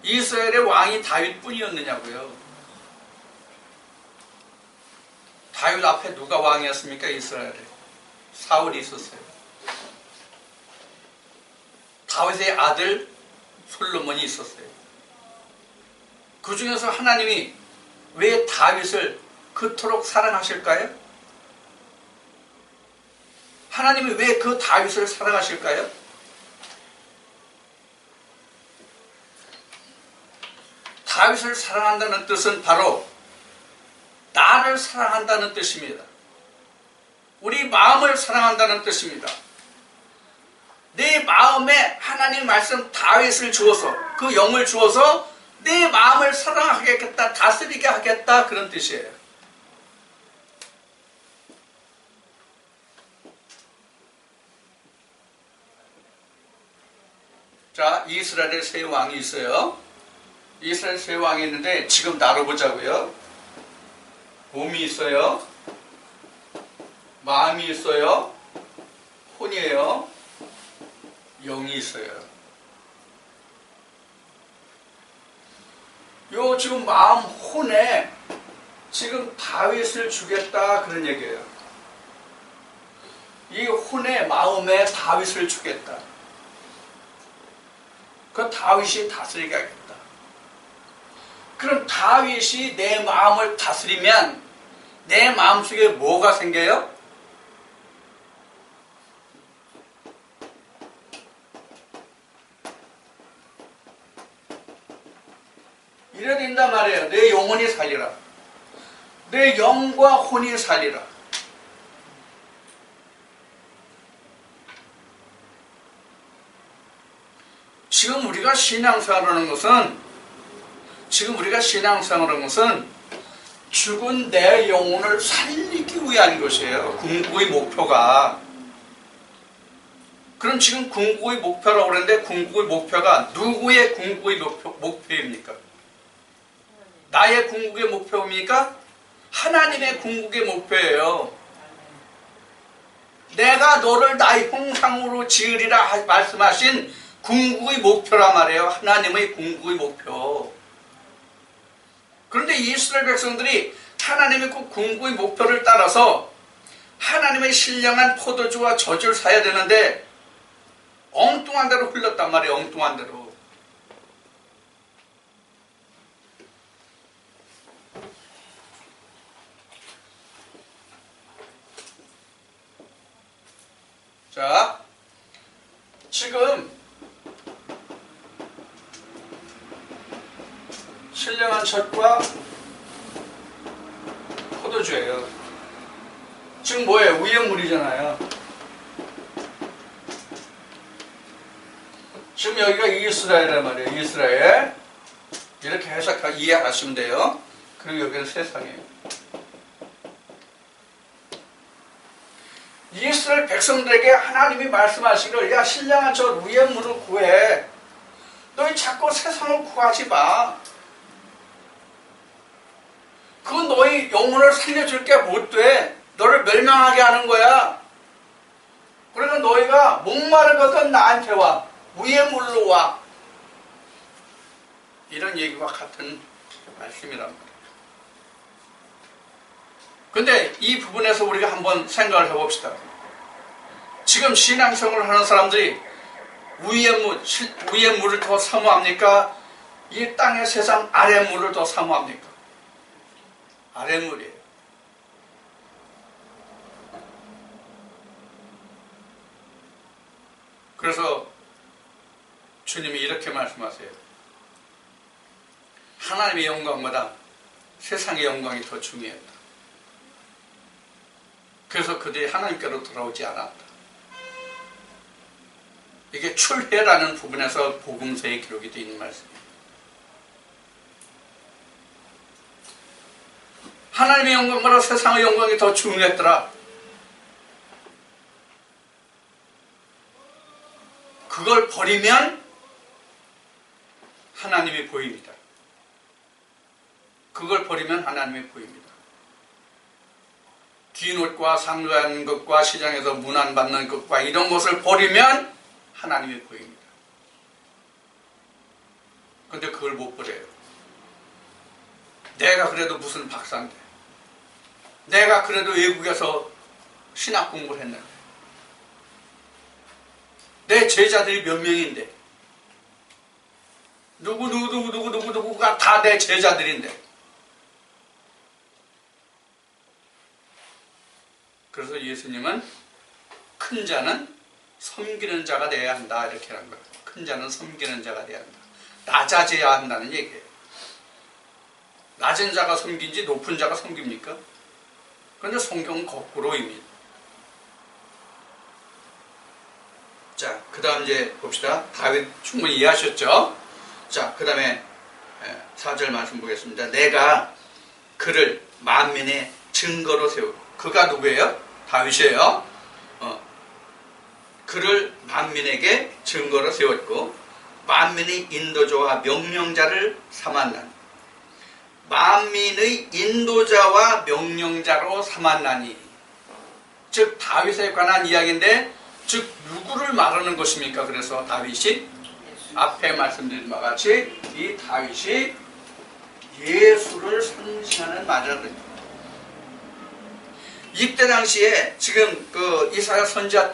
이스라엘의 왕이 다윗뿐이었느냐고요. 다윗 앞에 누가 왕이었습니까? 이스라엘에 사울이 있었어요. 다윗의 아들 솔로몬이 있었어요. 그 중에서 하나님이 왜 다윗을 그토록 사랑하실까요? 하나님이 왜 그 다윗을 사랑하실까요? 다윗을 사랑한다는 뜻은 바로 나를 사랑한다는 뜻입니다. 우리 마음을 사랑한다는 뜻입니다. 내 마음에 하나님 말씀 다윗을 주어서, 그 영을 주어서 내 마음을 사랑하겠다, 다스리게 하겠다, 그런 뜻이에요. 자, 이스라엘에 세 왕이 있어요. 이스라엘 세 왕이 있는데 지금 나눠보자고요. 몸이 있어요. 마음이 있어요. 혼이에요. 영이 있어요. 요 지금 마음 혼에 지금 다윗을 주겠다 그런 얘기예요. 이 혼에 마음에 다윗을 주겠다. 그 다윗이 다스리게 하겠다. 그럼 다윗이 내 마음을 다스리면 내 마음속에 뭐가 생겨요? 이래야 된단 말이에요. 내 영혼이 살리라. 내 영과 혼이 살리라. 지금 우리가 신앙생활하는 것은 죽은 내 영혼을 살리기 위한 것이에요. 궁극의 목표가. 그럼 지금 궁극의 목표라고 그러는데 궁극의 목표가 누구의 궁극의 목표입니까? 나의 궁극의 목표입니까? 하나님의 궁극의 목표예요. 내가 너를 나의 형상으로 지으리라 말씀하신 궁극의 목표란 말이에요. 하나님의 궁극의 목표. 그런데 이스라엘 백성들이 하나님의 그 궁극의 목표를 따라서 하나님의 신령한 포도주와 젖을 사야 되는데 엉뚱한 대로 흘렀단 말이에요. 엉뚱한 대로. 자, 지금 신령한 젖과 포도주예요. 지금 뭐예요? 위험물이잖아요. 지금 여기가 이스라엘이란 말이에요. 이스라엘. 이렇게 해석하고 이해하시면 돼요. 그리고 여기는 세상이에요. 이스라엘 백성들에게 하나님이 말씀하시기를 야 신령한 저 루의 물을 구해. 너희 자꾸 세상을 구하지 마. 그건 너희 영혼을 살려줄 게 못 돼. 너를 멸망하게 하는 거야. 그러니까 너희가 목마르거든 나한테 와. 위의 물로 와. 이런 얘기와 같은 말씀이란 말이에요. 근데 이 부분에서 우리가 한번 생각을 해봅시다. 지금 신앙생활을 하는 사람들이 위의 물을 더 사모합니까? 이 땅의 세상 아래 물을 더 사모합니까? 아래 물이에요. 그래서 주님이 이렇게 말씀하세요. 하나님의 영광보다 세상의 영광이 더 중요했다. 그래서 그들이 하나님께로 돌아오지 않았다. 이게 출애라는 부분에서 복음서에 기록이 되어 있는 말씀이에요. 하나님의 영광보다 세상의 영광이 더 중요했더라. 그걸 버리면 하나님이 보입니다. 그걸 버리면 하나님이 보입니다. 긴 옷과 상류하는 것과 시장에서 문안받는 것과 이런 것을 버리면 하나님이 보입니다. 근데 그걸 못 버려요. 내가 그래도 무슨 박사인데, 내가 그래도 외국에서 신학 공부를 했는데, 내 제자들이 몇 명인데, 누구가 다 내 제자들인데. 그래서 예수님은 큰 자는 섬기는 자가 되어야 한다 이렇게 하는 거예요. 큰 자는 섬기는 자가 되어야 한다. 낮아져야 한다는 얘기예요. 낮은 자가 섬긴지 높은 자가 섬깁니까? 그런데 성경은 거꾸로입니다. 자, 그 다음 이제 봅시다. 다윗 충분히 이해하셨죠? 자, 그 다음에 4절 말씀 보겠습니다. 내가 그를 만민의 증거로 세우고. 그가 누구예요? 다윗이에요. 그를 만민에게 증거로 세웠고 만민의 인도자와 명령자를 삼았나니. 만민의 인도자와 명령자로 삼았나니. 즉 다윗에 관한 이야기인데 즉 누구를 말하는 것입니까? 그래서 다윗이 앞에 말씀드린 바와 같이 이 다윗이 예수를 상징하는 말이라는 이때 당시에 지금 그 이사야 선지자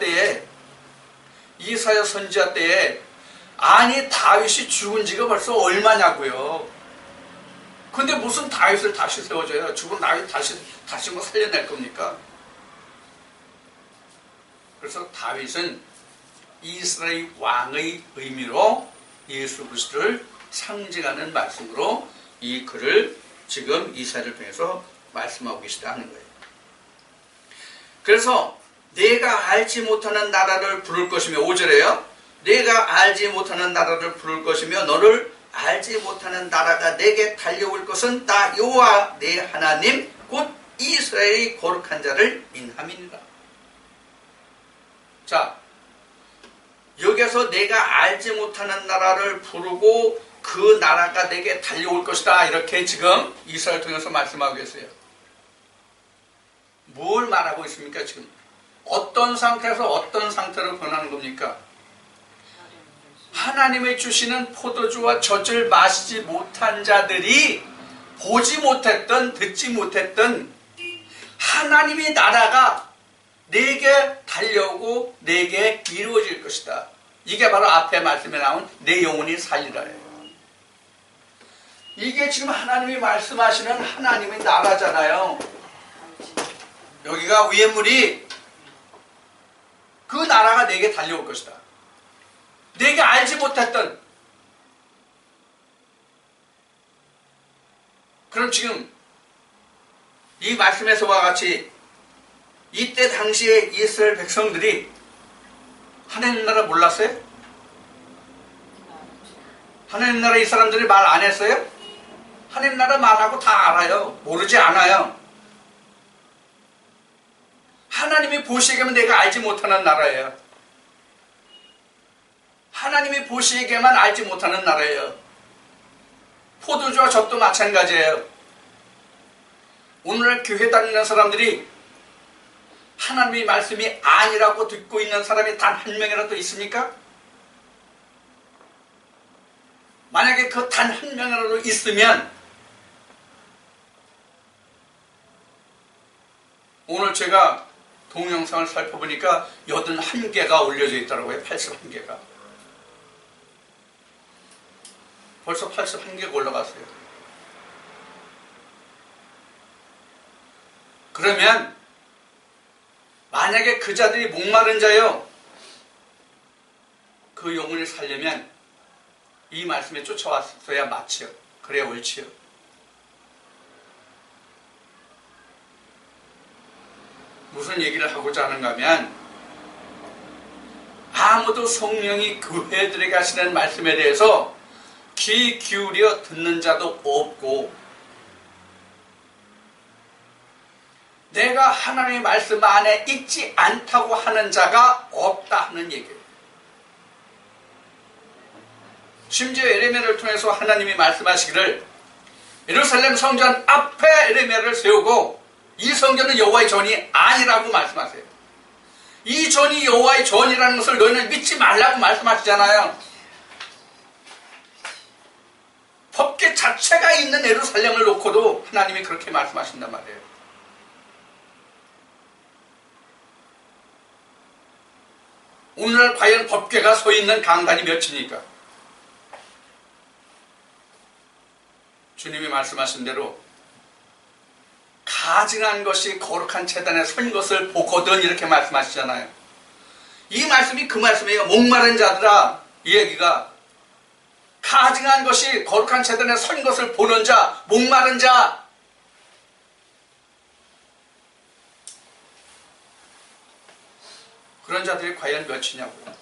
때에 아니 다윗이 죽은 지가 벌써 얼마냐고요. 근데 무슨 다윗을 다시 세워줘요? 죽은 다윗 다시 뭐 살려낼 겁니까? 그래서 다윗은 이스라엘 왕의 의미로 예수 그리스도를 상징하는 말씀으로 이 글을 지금 이사야를 통해서 말씀하고 계시다는 거예요. 그래서 내가 알지 못하는 나라를 부를 것이며 5절에요. 내가 알지 못하는 나라를 부를 것이며 너를 알지 못하는 나라가 내게 달려올 것은 나 여호와 내 하나님 곧 이스라엘의 거룩한 자를 인함이니라. 자, 여기서 내가 알지 못하는 나라를 부르고 그 나라가 내게 달려올 것이다 이렇게 지금 이사야를 통해서 말씀하고 계세요. 뭘 말하고 있습니까? 지금 어떤 상태에서 어떤 상태로 변하는 겁니까? 하나님의 주시는 포도주와 젖을 마시지 못한 자들이 보지 못했던 듣지 못했던 하나님의 나라가 내게 달려오고 내게 이루어질 것이다. 이게 바로 앞에 말씀에 나온 내 영혼이 살리라예요. 이게 지금 하나님이 말씀하시는 하나님의 나라잖아요. 여기가 위의 물이 그 나라가 내게 달려올 것이다. 내가 알지 못했던. 그럼 지금 이 말씀에서와 같이 이때 당시에 이스라엘 백성들이 하나님 나라 몰랐어요? 하나님 나라 이 사람들이 말 안 했어요? 하나님 나라 말하고 다 알아요. 모르지 않아요. 하나님이 보시기에만 내가 알지 못하는 나라예요. 하나님이 보시기에만 알지 못하는 나라예요. 포도주와 젖도 마찬가지예요. 오늘날 교회 다니는 사람들이 하나님의 말씀이 아니라고 듣고 있는 사람이 단 한 명이라도 있습니까? 만약에 그 단 한 명이라도 있으면 오늘 제가 동영상을 살펴보니까 81개가 올려져 있더라고요. 81개가. 벌써 81개가 올라갔어요. 그러면 만약에 그 자들이 목마른 자요, 그 영혼을 살려면 이 말씀에 쫓아왔어야 맞지요. 그래야 옳지요. 무슨 얘기를 하고자 하는가 하면 아무도 성령이 교회들에게 하시는 말씀에 대해서 귀 기울여 듣는 자도 없고 내가 하나님의 말씀 안에 있지 않다고 하는 자가 없다 하는 얘기예요. 심지어 에레미야를 통해서 하나님이 말씀하시기를 예루살렘 성전 앞에 에레미야를 세우고 이 성전은 여호와의 전이 아니라고 말씀하세요. 이 전이 여호와의 전이라는 것을 너희는 믿지 말라고 말씀하시잖아요. 법계 자체가 있는 예루살렘을 놓고도 하나님이 그렇게 말씀하신단 말이에요. 오늘날 과연 법궤가 서 있는 강단이 몇입니까? 주님이 말씀하신 대로 가증한 것이 거룩한 제단에 선 것을 보거든 이렇게 말씀하시잖아요. 이 말씀이 그 말씀이에요. 목마른 자들아, 이 얘기가 가증한 것이 거룩한 제단에 선 것을 보는 자, 목마른 자. 그런 자들이 과연 몇이냐고요.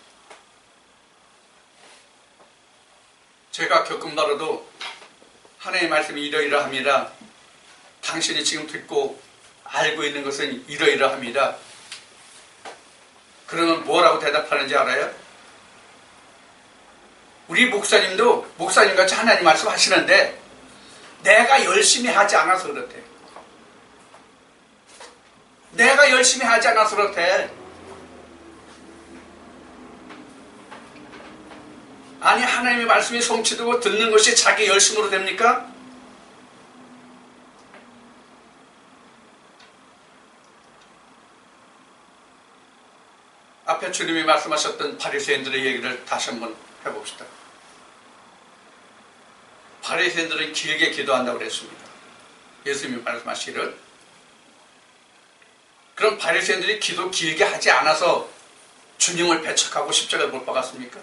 제가 겪은 바로도 하나님의 말씀이 이러이러합니다. 당신이 지금 듣고 알고 있는 것은 이러이러합니다. 그러면 뭐라고 대답하는지 알아요? 우리 목사님도 목사님같이 하나님 말씀 하시는데 내가 열심히 하지 않아서 그렇대. 내가 열심히 하지 않아서 그렇대. 아니 하나님의 말씀이 성취되고 듣는 것이 자기 열심으로 됩니까? 앞에 주님이 말씀하셨던 바리새인들의 얘기를 다시 한번 해봅시다. 바리새인들은 길게 기도한다고 그랬습니다. 예수님이 말씀하시기를. 그럼 바리새인들이 기도 길게 하지 않아서 주님을 배척하고 십자가에 못 박았습니까?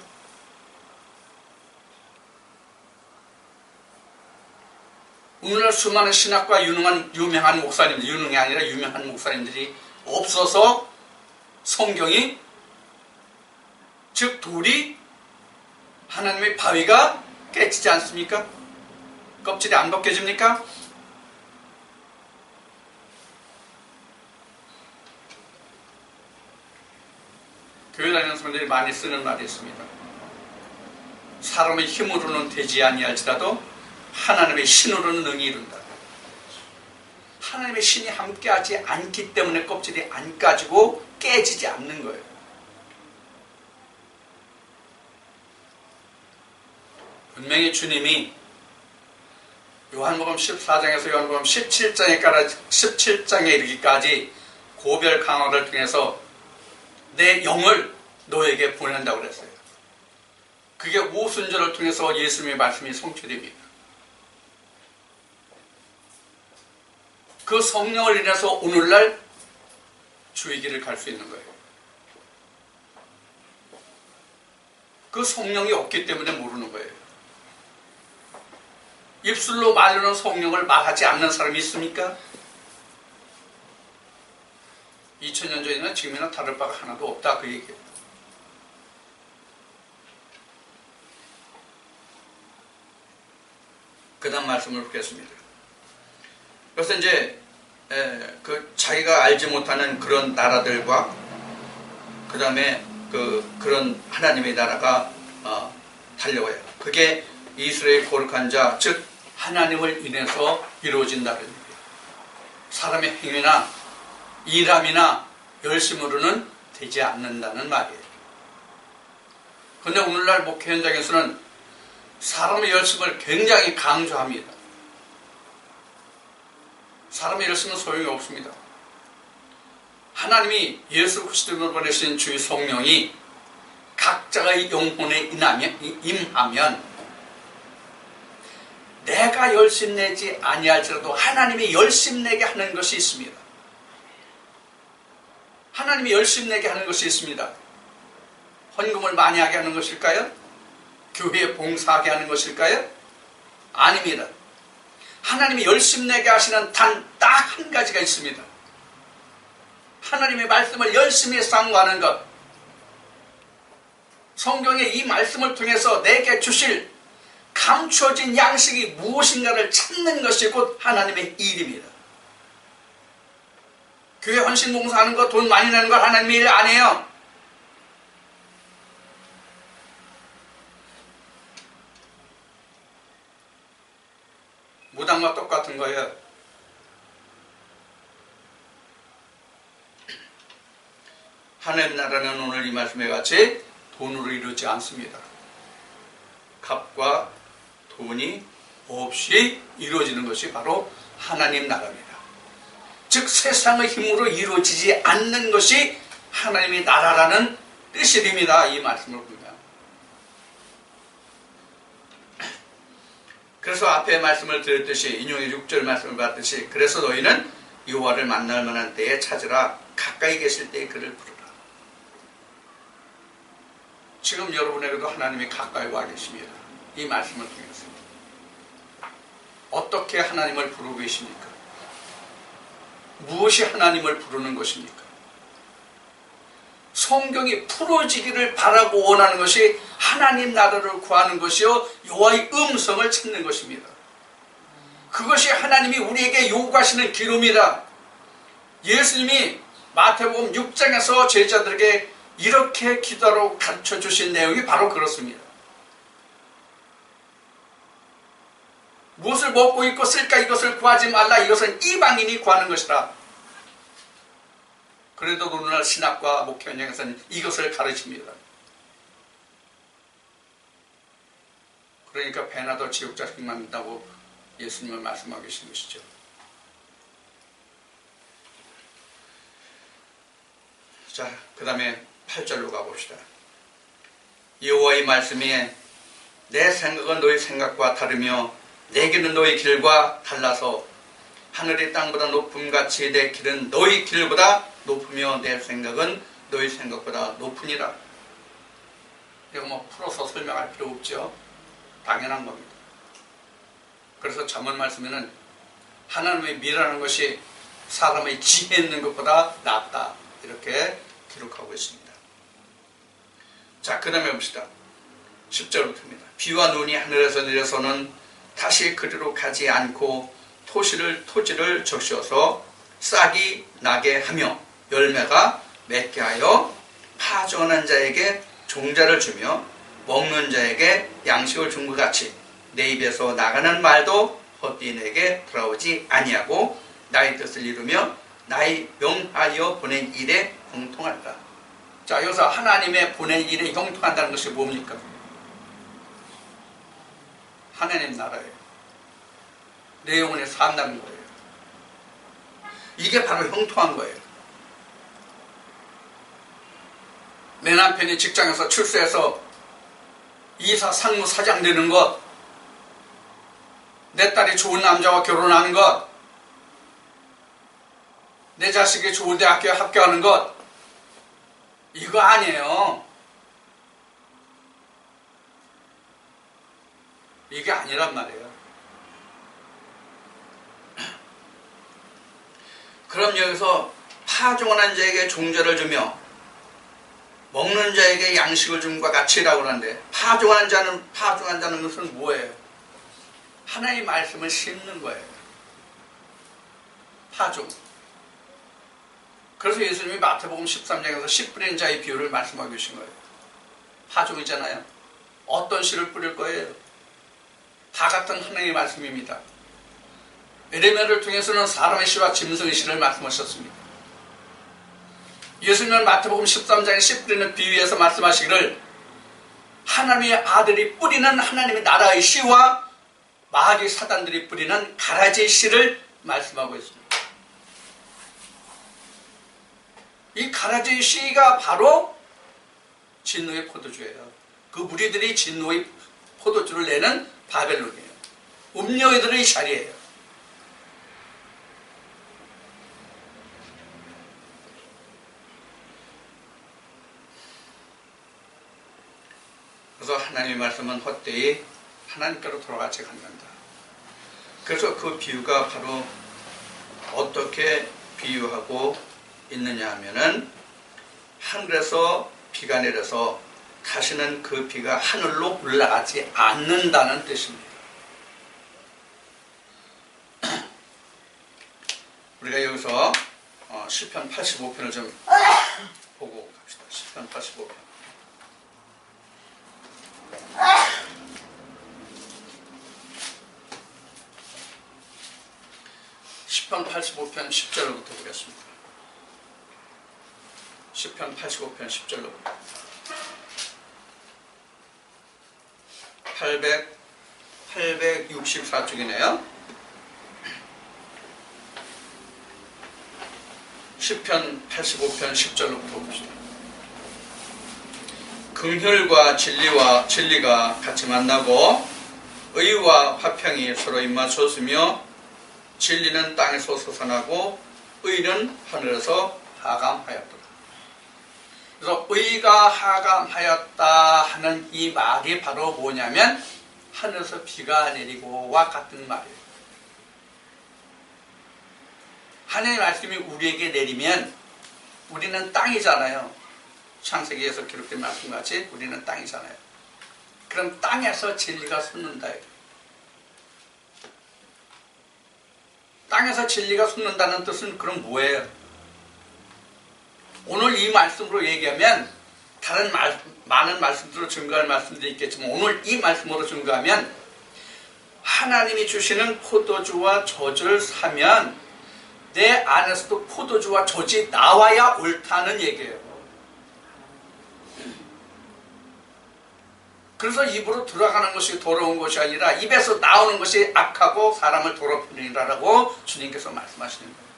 오늘날 수많은 신학과 유명한 목사님들, 유능이 아니라 유명한 목사님들이 없어서 성경이, 즉 돌이 하나님의 바위가 깨지지 않습니까? 껍질이 안 벗겨집니까? 교회 다니는 사람들이 많이 쓰는 말이 있습니다. 사람의 힘으로는 되지 아니할지라도 하나님의 신으로는 능히 이룬다. 하나님의 신이 함께하지 않기 때문에 껍질이 안 까지고 깨지지 않는 거예요. 분명히 주님이 요한복음 14장에서 요한복음 17장에 이르기까지 고별 강화를 통해서 내 영을 너에게 보낸다고 그랬어요. 그게 오순절을 통해서 예수님의 말씀이 성취됩니다. 그 성령을 인해서 오늘날 주의 길을 갈 수 있는 거예요. 그 성령이 없기 때문에 모르는 거예요. 입술로 말하는 성령을 말하지 않는 사람이 있습니까? 2000년 전에는 지금이나 다를 바가 하나도 없다 그 얘기예요. 그 다음 말씀을 보겠습니다. 그래서 이제 그 자기가 알지 못하는 그런 나라들과 그 다음에 그런 하나님의 나라가 달려와요. 그게 이스라엘 거룩한 자, 즉 하나님을 인해서 이루어진다는 얘기예요. 사람의 행위나 일함이나 열심으로는 되지 않는다는 말이에요. 그런데 오늘날 목회 현장에서는 사람의 열심을 굉장히 강조합니다. 사람의 열심은 소용이 없습니다. 하나님이 예수 그리스도를 보내신 주의 성령이 각자의 영혼에 임하면 내가 열심 내지 아니할지라도 하나님이 열심 내게 하는 것이 있습니다. 하나님이 열심 내게 하는 것이 있습니다. 헌금을 많이 하게 하는 것일까요? 교회에 봉사하게 하는 것일까요? 아닙니다. 하나님이 열심 내게 하시는 단 딱 한 가지가 있습니다. 하나님의 말씀을 열심히 상고하는 것. 성경의 이 말씀을 통해서 내게 주실 감추어진 양식이 무엇인가를 찾는 것이 곧 하나님의 일입니다. 교회 헌신 봉사하는 것, 돈 많이 내는 걸 하나님의 일 안 해요. 무당과 똑같은 거예요. 하나님 나라는 오늘 이 말씀에 같이 돈으로 이루지 않습니다. 값과 돈이 없이 이루어지는 것이 바로 하나님 나라입니다. 즉 세상의 힘으로 이루어지지 않는 것이 하나님의 나라라는 뜻이 됩니다. 이 말씀을 보면. 그래서 앞에 말씀을 드렸듯이 인용의 6절 말씀을 봤듯이 그래서 너희는 여호와를 만날 만한 때에 찾으라 가까이 계실 때에 그를 부르라. 지금 여러분에게도 하나님이 가까이 와 계십니다. 이 말씀을 통해서 어떻게 하나님을 부르고 계십니까? 무엇이 하나님을 부르는 것입니까? 성경이 풀어지기를 바라고 원하는 것이 하나님 나라를 구하는 것이요 여호와의 음성을 찾는 것입니다. 그것이 하나님이 우리에게 요구하시는 기름이다. 예수님이 마태복음 6장에서 제자들에게 이렇게 기도하라고 가르쳐 주신 내용이 바로 그렇습니다. 무엇을 먹고 입고 쓸까 이것을 구하지 말라. 이것은 이방인이 구하는 것이다. 그래도 오늘날 신학과 목회 현장에서는 이것을 가르칩니다. 그러니까 배나도 지옥 자식 만든다고 예수님은 말씀하고 계신 것이죠. 자, 그 다음에 8절로 가봅시다. 여호와의 말씀이 내 생각은 너희 생각과 다르며 내 길은 너희 길과 달라서 하늘이 땅보다 높음같이 내 길은 너희 길보다 높으며 내 생각은 너희 생각보다 높으니라. 이거 뭐 풀어서 설명할 필요 없죠. 당연한 겁니다. 그래서 잠언 말씀에는 하나님의 미라는 것이 사람의 지혜 있는 것보다 낫다 이렇게 기록하고 있습니다. 자, 그 다음에 봅시다. 10절부터입니다. 비와 눈이 하늘에서 내려서는 다시 그리로 가지 않고 토지를 적셔서 싹이 나게 하며 열매가 맺게 하여 파종하는 자에게 종자를 주며 먹는 자에게 양식을 준 것 같이 내 입에서 나가는 말도 헛되이 내게 돌아오지 아니하고 나의 뜻을 이루며 나의 명하여 보낸 일에 형통한다. 자, 여기서 하나님의 보낸 일에 형통한다는 것이 뭡니까? 하나님 나라예요. 내 영혼에 산다는 거예요. 이게 바로 형통한 거예요. 내 남편이 직장에서 출세해서 이사 상무 사장 되는 것, 내 딸이 좋은 남자와 결혼하는 것, 내 자식이 좋은 대학교에 합격하는 것, 이거 아니에요. 이게 아니란 말이에요. 그럼 여기서 파종하는 자에게 종자를 주며 먹는 자에게 양식을 준 것과 같이라고 하는데 파종하는 자는 것은 뭐예요? 하나님의 말씀을 심는 거예요. 파종. 그래서 예수님이 마태복음 13장에서 씨 뿌리는 자의 비유를 말씀하고 계신 거예요. 파종이잖아요. 어떤 씨를 뿌릴 거예요? 다 같은 하나님의 말씀입니다. 에레미야를 통해서는 사람의 씨와 짐승의 씨를 말씀하셨습니다. 예수님은 마태복음 13장에 씨 뿌리는 비유에서 말씀하시기를 하나님의 아들이 뿌리는 하나님의 나라의 씨와 마귀 사단들이 뿌리는 가라지의 씨를 말씀하고 있습니다. 이 가라지의 씨가 바로 진노의 포도주예요. 그 무리들이 진노의 포도주를 내는 바벨론이에요. 음녀들의 자리예요. 그래서 하나님의 말씀은 헛되이 하나님께로 돌아가지 않는다. 그래서 그 비유가 바로 어떻게 비유하고 있느냐 하면은 하늘에서 비가 내려서 다시는 그 비가 하늘로 올라가지 않는다는 뜻입니다. 우리가 여기서 시편 85편을 좀 보고 갑시다. 시편 85편. 시편 85편 10절로부터 보겠습니다. 시편 85편 10절로부터 864쪽이네요. 시편 85편 10절로부터 봅시다. 긍휼과 진리가 같이 만나고 의와 화평이 서로 입맞췄으며 진리는 땅에서 솟아나고 의는 하늘에서 하감하였더라. 그래서 의가 하감하였다 하는 이 말이 바로 뭐냐면 하늘에서 비가 내리고와 같은 말이에요. 하나님의 말씀이 우리에게 내리면 우리는 땅이잖아요. 창세기에서 기록된 말씀같이 우리는 땅이잖아요. 그럼 땅에서 진리가 솟는다. 땅에서 진리가 솟는다는 뜻은 그럼 뭐예요? 오늘 이 말씀으로 얘기하면 다른 많은 말씀들로 증거할 말씀들이 있겠지만 오늘 이 말씀으로 증거하면 하나님이 주시는 포도주와 젖을 사면 내 안에서도 포도주와 젖이 나와야 옳다는 얘기예요. 그래서 입으로 들어가는 것이 더러운 것이 아니라 입에서 나오는 것이 악하고 사람을 더럽히느니라라고 주님께서 말씀하시는 거예요.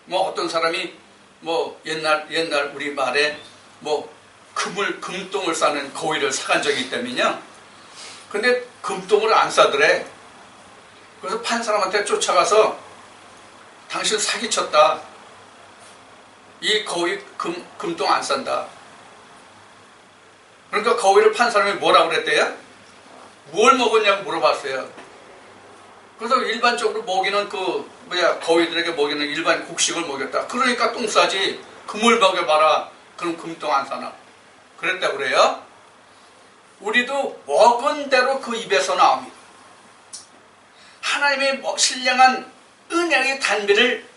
뭐 어떤 사람이 뭐 옛날 우리 말에 뭐 금똥을 싸는 거위를 사간 적이 있다면요. 근데 금똥을 안 싸더래. 그래서 판 사람한테 쫓아가서 당신 사기쳤다. 이 거위 금똥 안 싼다. 그러니까 거위를 판 사람이 뭐라고 그랬대요? 뭘 먹었냐고 물어봤어요. 그래서 일반적으로 먹이는 거위들에게 먹이는 일반 곡식을 먹였다. 그러니까 똥 싸지. 금을 먹여봐라. 그럼 금똥 안 사나. 그랬다고 그래요. 우리도 먹은 대로 그 입에서 나옵니다. 하나님의 신령한 은혜의 단비를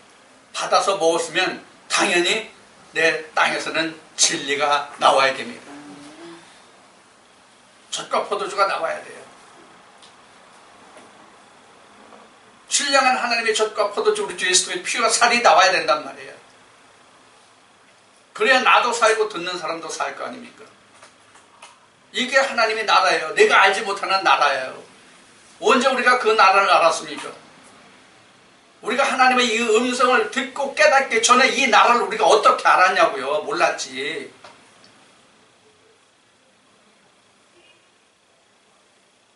받아서 먹었으면 당연히 내 땅에서는 진리가 나와야 됩니다. 젖과 포도주가 나와야 돼요. 신령한 하나님의 젖과 포도주 우리 주 예수의 피와 살이 나와야 된단 말이에요. 그래야 나도 살고 듣는 사람도 살 거 아닙니까? 이게 하나님의 나라예요. 내가 알지 못하는 나라예요. 언제 우리가 그 나라를 알았습니까? 우리가 하나님의 이 음성을 듣고 깨닫기 전에 이 나라를 우리가 어떻게 알았냐고요. 몰랐지.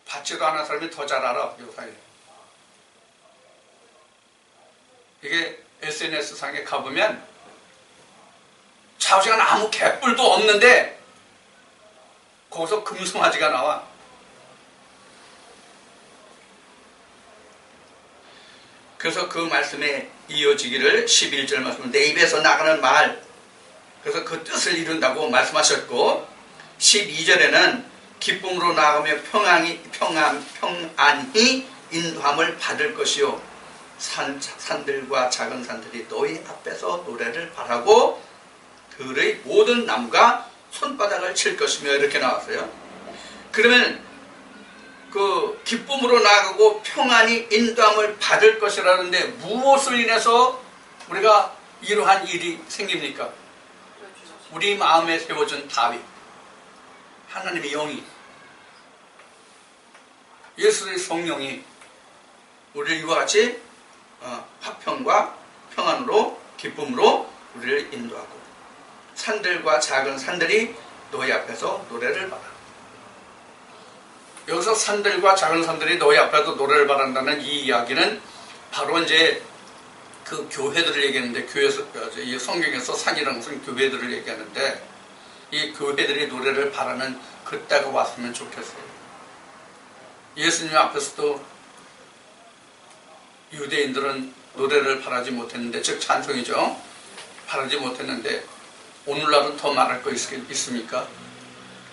받지도 않은 사람이 더 잘 알아. 요사이. 이게 SNS상에 가보면 좌우지간 아무 개뿔도 없는데 거기서 금송아지가 나와. 그래서 그 말씀에 이어지기를 11절 말씀, 내 입에서 나가는 말, 그래서 그 뜻을 이룬다고 말씀하셨고 12절에는 기쁨으로 나아가며 평안히 인도함을 받을 것이요 산들과 작은 산들이 너희 앞에서 노래를 바라고 들의 모든 나무가 손바닥을 칠 것이며 이렇게 나왔어요. 그러면 그 기쁨으로 나아가고 평안히 인도함을 받을 것이라는데 무엇을 인해서 우리가 이러한 일이 생깁니까? 우리 마음에 세워준 다윗, 하나님의 영이, 예수의 성령이 우리를 이와 같이 화평과 평안으로 기쁨으로 우리를 인도하고 산들과 작은 산들이 너희 앞에서 노래를 바라. 여기서 산들과 작은 산들이 너희 앞에서 노래를 바란다는 이 이야기는 바로 이제 그 교회들을 얘기하는데, 이 성경에서 산이라는 것은 교회들을 얘기하는데, 이 교회들이 노래를 바라는 그때가 왔으면 좋겠어요. 예수님 앞에서도 유대인들은 노래를 바라지 못했는데, 즉 찬송이죠. 바라지 못했는데 오늘날은 더 말할 거 있습니까?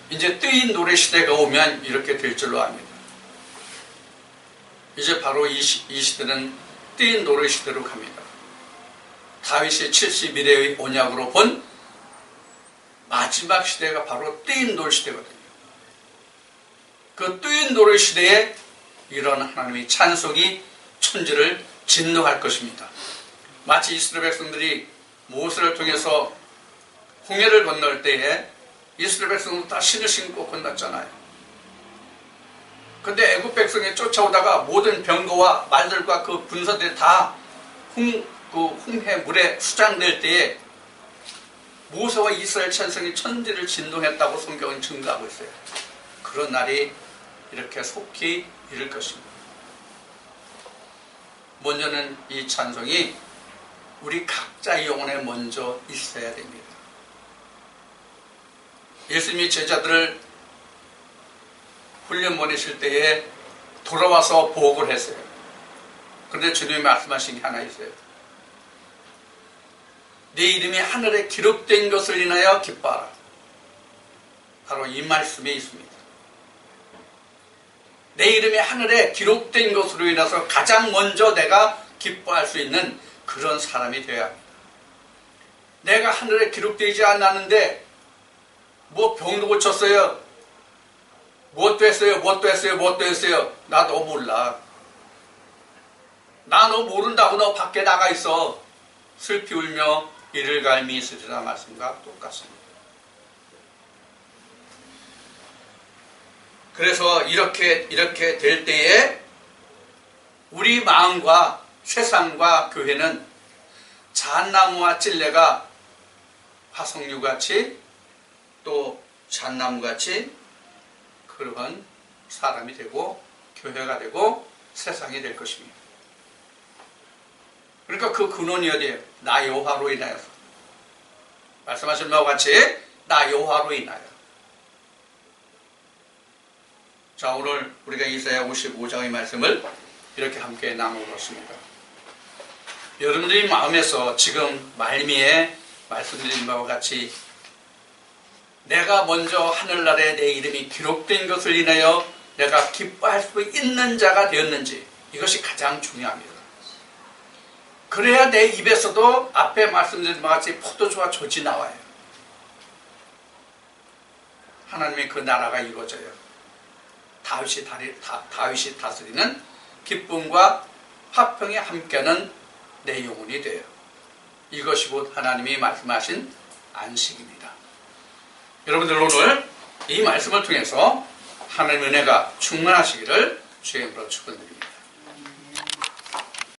이제 뜨인 노래 시대가 오면 이렇게 될 줄로 압니다. 이제 바로 이 시대는 뜨인 노래 시대로 갑니다. 다윗이 71회의 언약으로 본 마지막 시대가 바로 뜨인 노래 시대거든요. 그 뜨인 노래 시대에 이런 하나님의 찬송이 천지를 진동할 것입니다. 마치 이스라엘 백성들이 모세를 통해서 홍해를 건널 때에 이스라엘 백성은 다 신을 신고 건넜잖아요. 근데 애굽 백성이 쫓아오다가 모든 병거와 말들과 그 군사들이 다 홍해 물에 수장될 때에 모세와 이스라엘 찬송이 천지를 진동했다고 성경은 증거하고 있어요. 그런 날이 이렇게 속히 이를 것입니다. 먼저는 이 찬송이 우리 각자의 영혼에 먼저 있어야 됩니다. 예수님이 제자들을 훈련 보내실 때에 돌아와서 보고를 했어요. 그런데 주님이 말씀하신 게 하나 있어요. 네 이름이 하늘에 기록된 것을 인하여 기뻐하라. 바로 이 말씀에 있습니다. 내 이름이 하늘에 기록된 것으로 인해서 가장 먼저 내가 기뻐할 수 있는 그런 사람이 되어야 합니다. 내가 하늘에 기록되지 않았는데 뭐 병도 고쳤어요, 무엇도 했어요. 나 너 몰라. 나 너 모른다고 너 밖에 나가 있어. 슬피 울며 이를 갈미 있으리라 말씀과 똑같습니다. 그래서 이렇게 될 때에 우리 마음과 세상과 교회는 잣나무와 찔레가 화석류같이 또 잣나무같이 그러한 사람이 되고 교회가 되고 세상이 될 것입니다. 그러니까 그 근원이 어디예요? 나 여호와로 인하여서. 말씀하신 바와 같이 나 여호와로 인하여. 자, 오늘 우리가 이사야 55장의 말씀을 이렇게 함께 나눠봤습니다. 여러분들의 마음에서 지금 말미에 말씀드린 바와 같이 내가 먼저 하늘나라에 내 이름이 기록된 것을 인하여 내가 기뻐할 수 있는 자가 되었는지, 이것이 가장 중요합니다. 그래야 내 입에서도 앞에 말씀드린 바와 같이 포도주와 젖이 나와요. 하나님의 그 나라가 이루어져요. 다윗이 다스리는 기쁨과 화평에 함께하는 내 영혼이 돼요. 이것이 곧 하나님이 말씀하신 안식입니다. 여러분들 오늘 이 말씀을 통해서 하나님의 은혜가 충만하시기를 주의 이름으로 축원드립니다.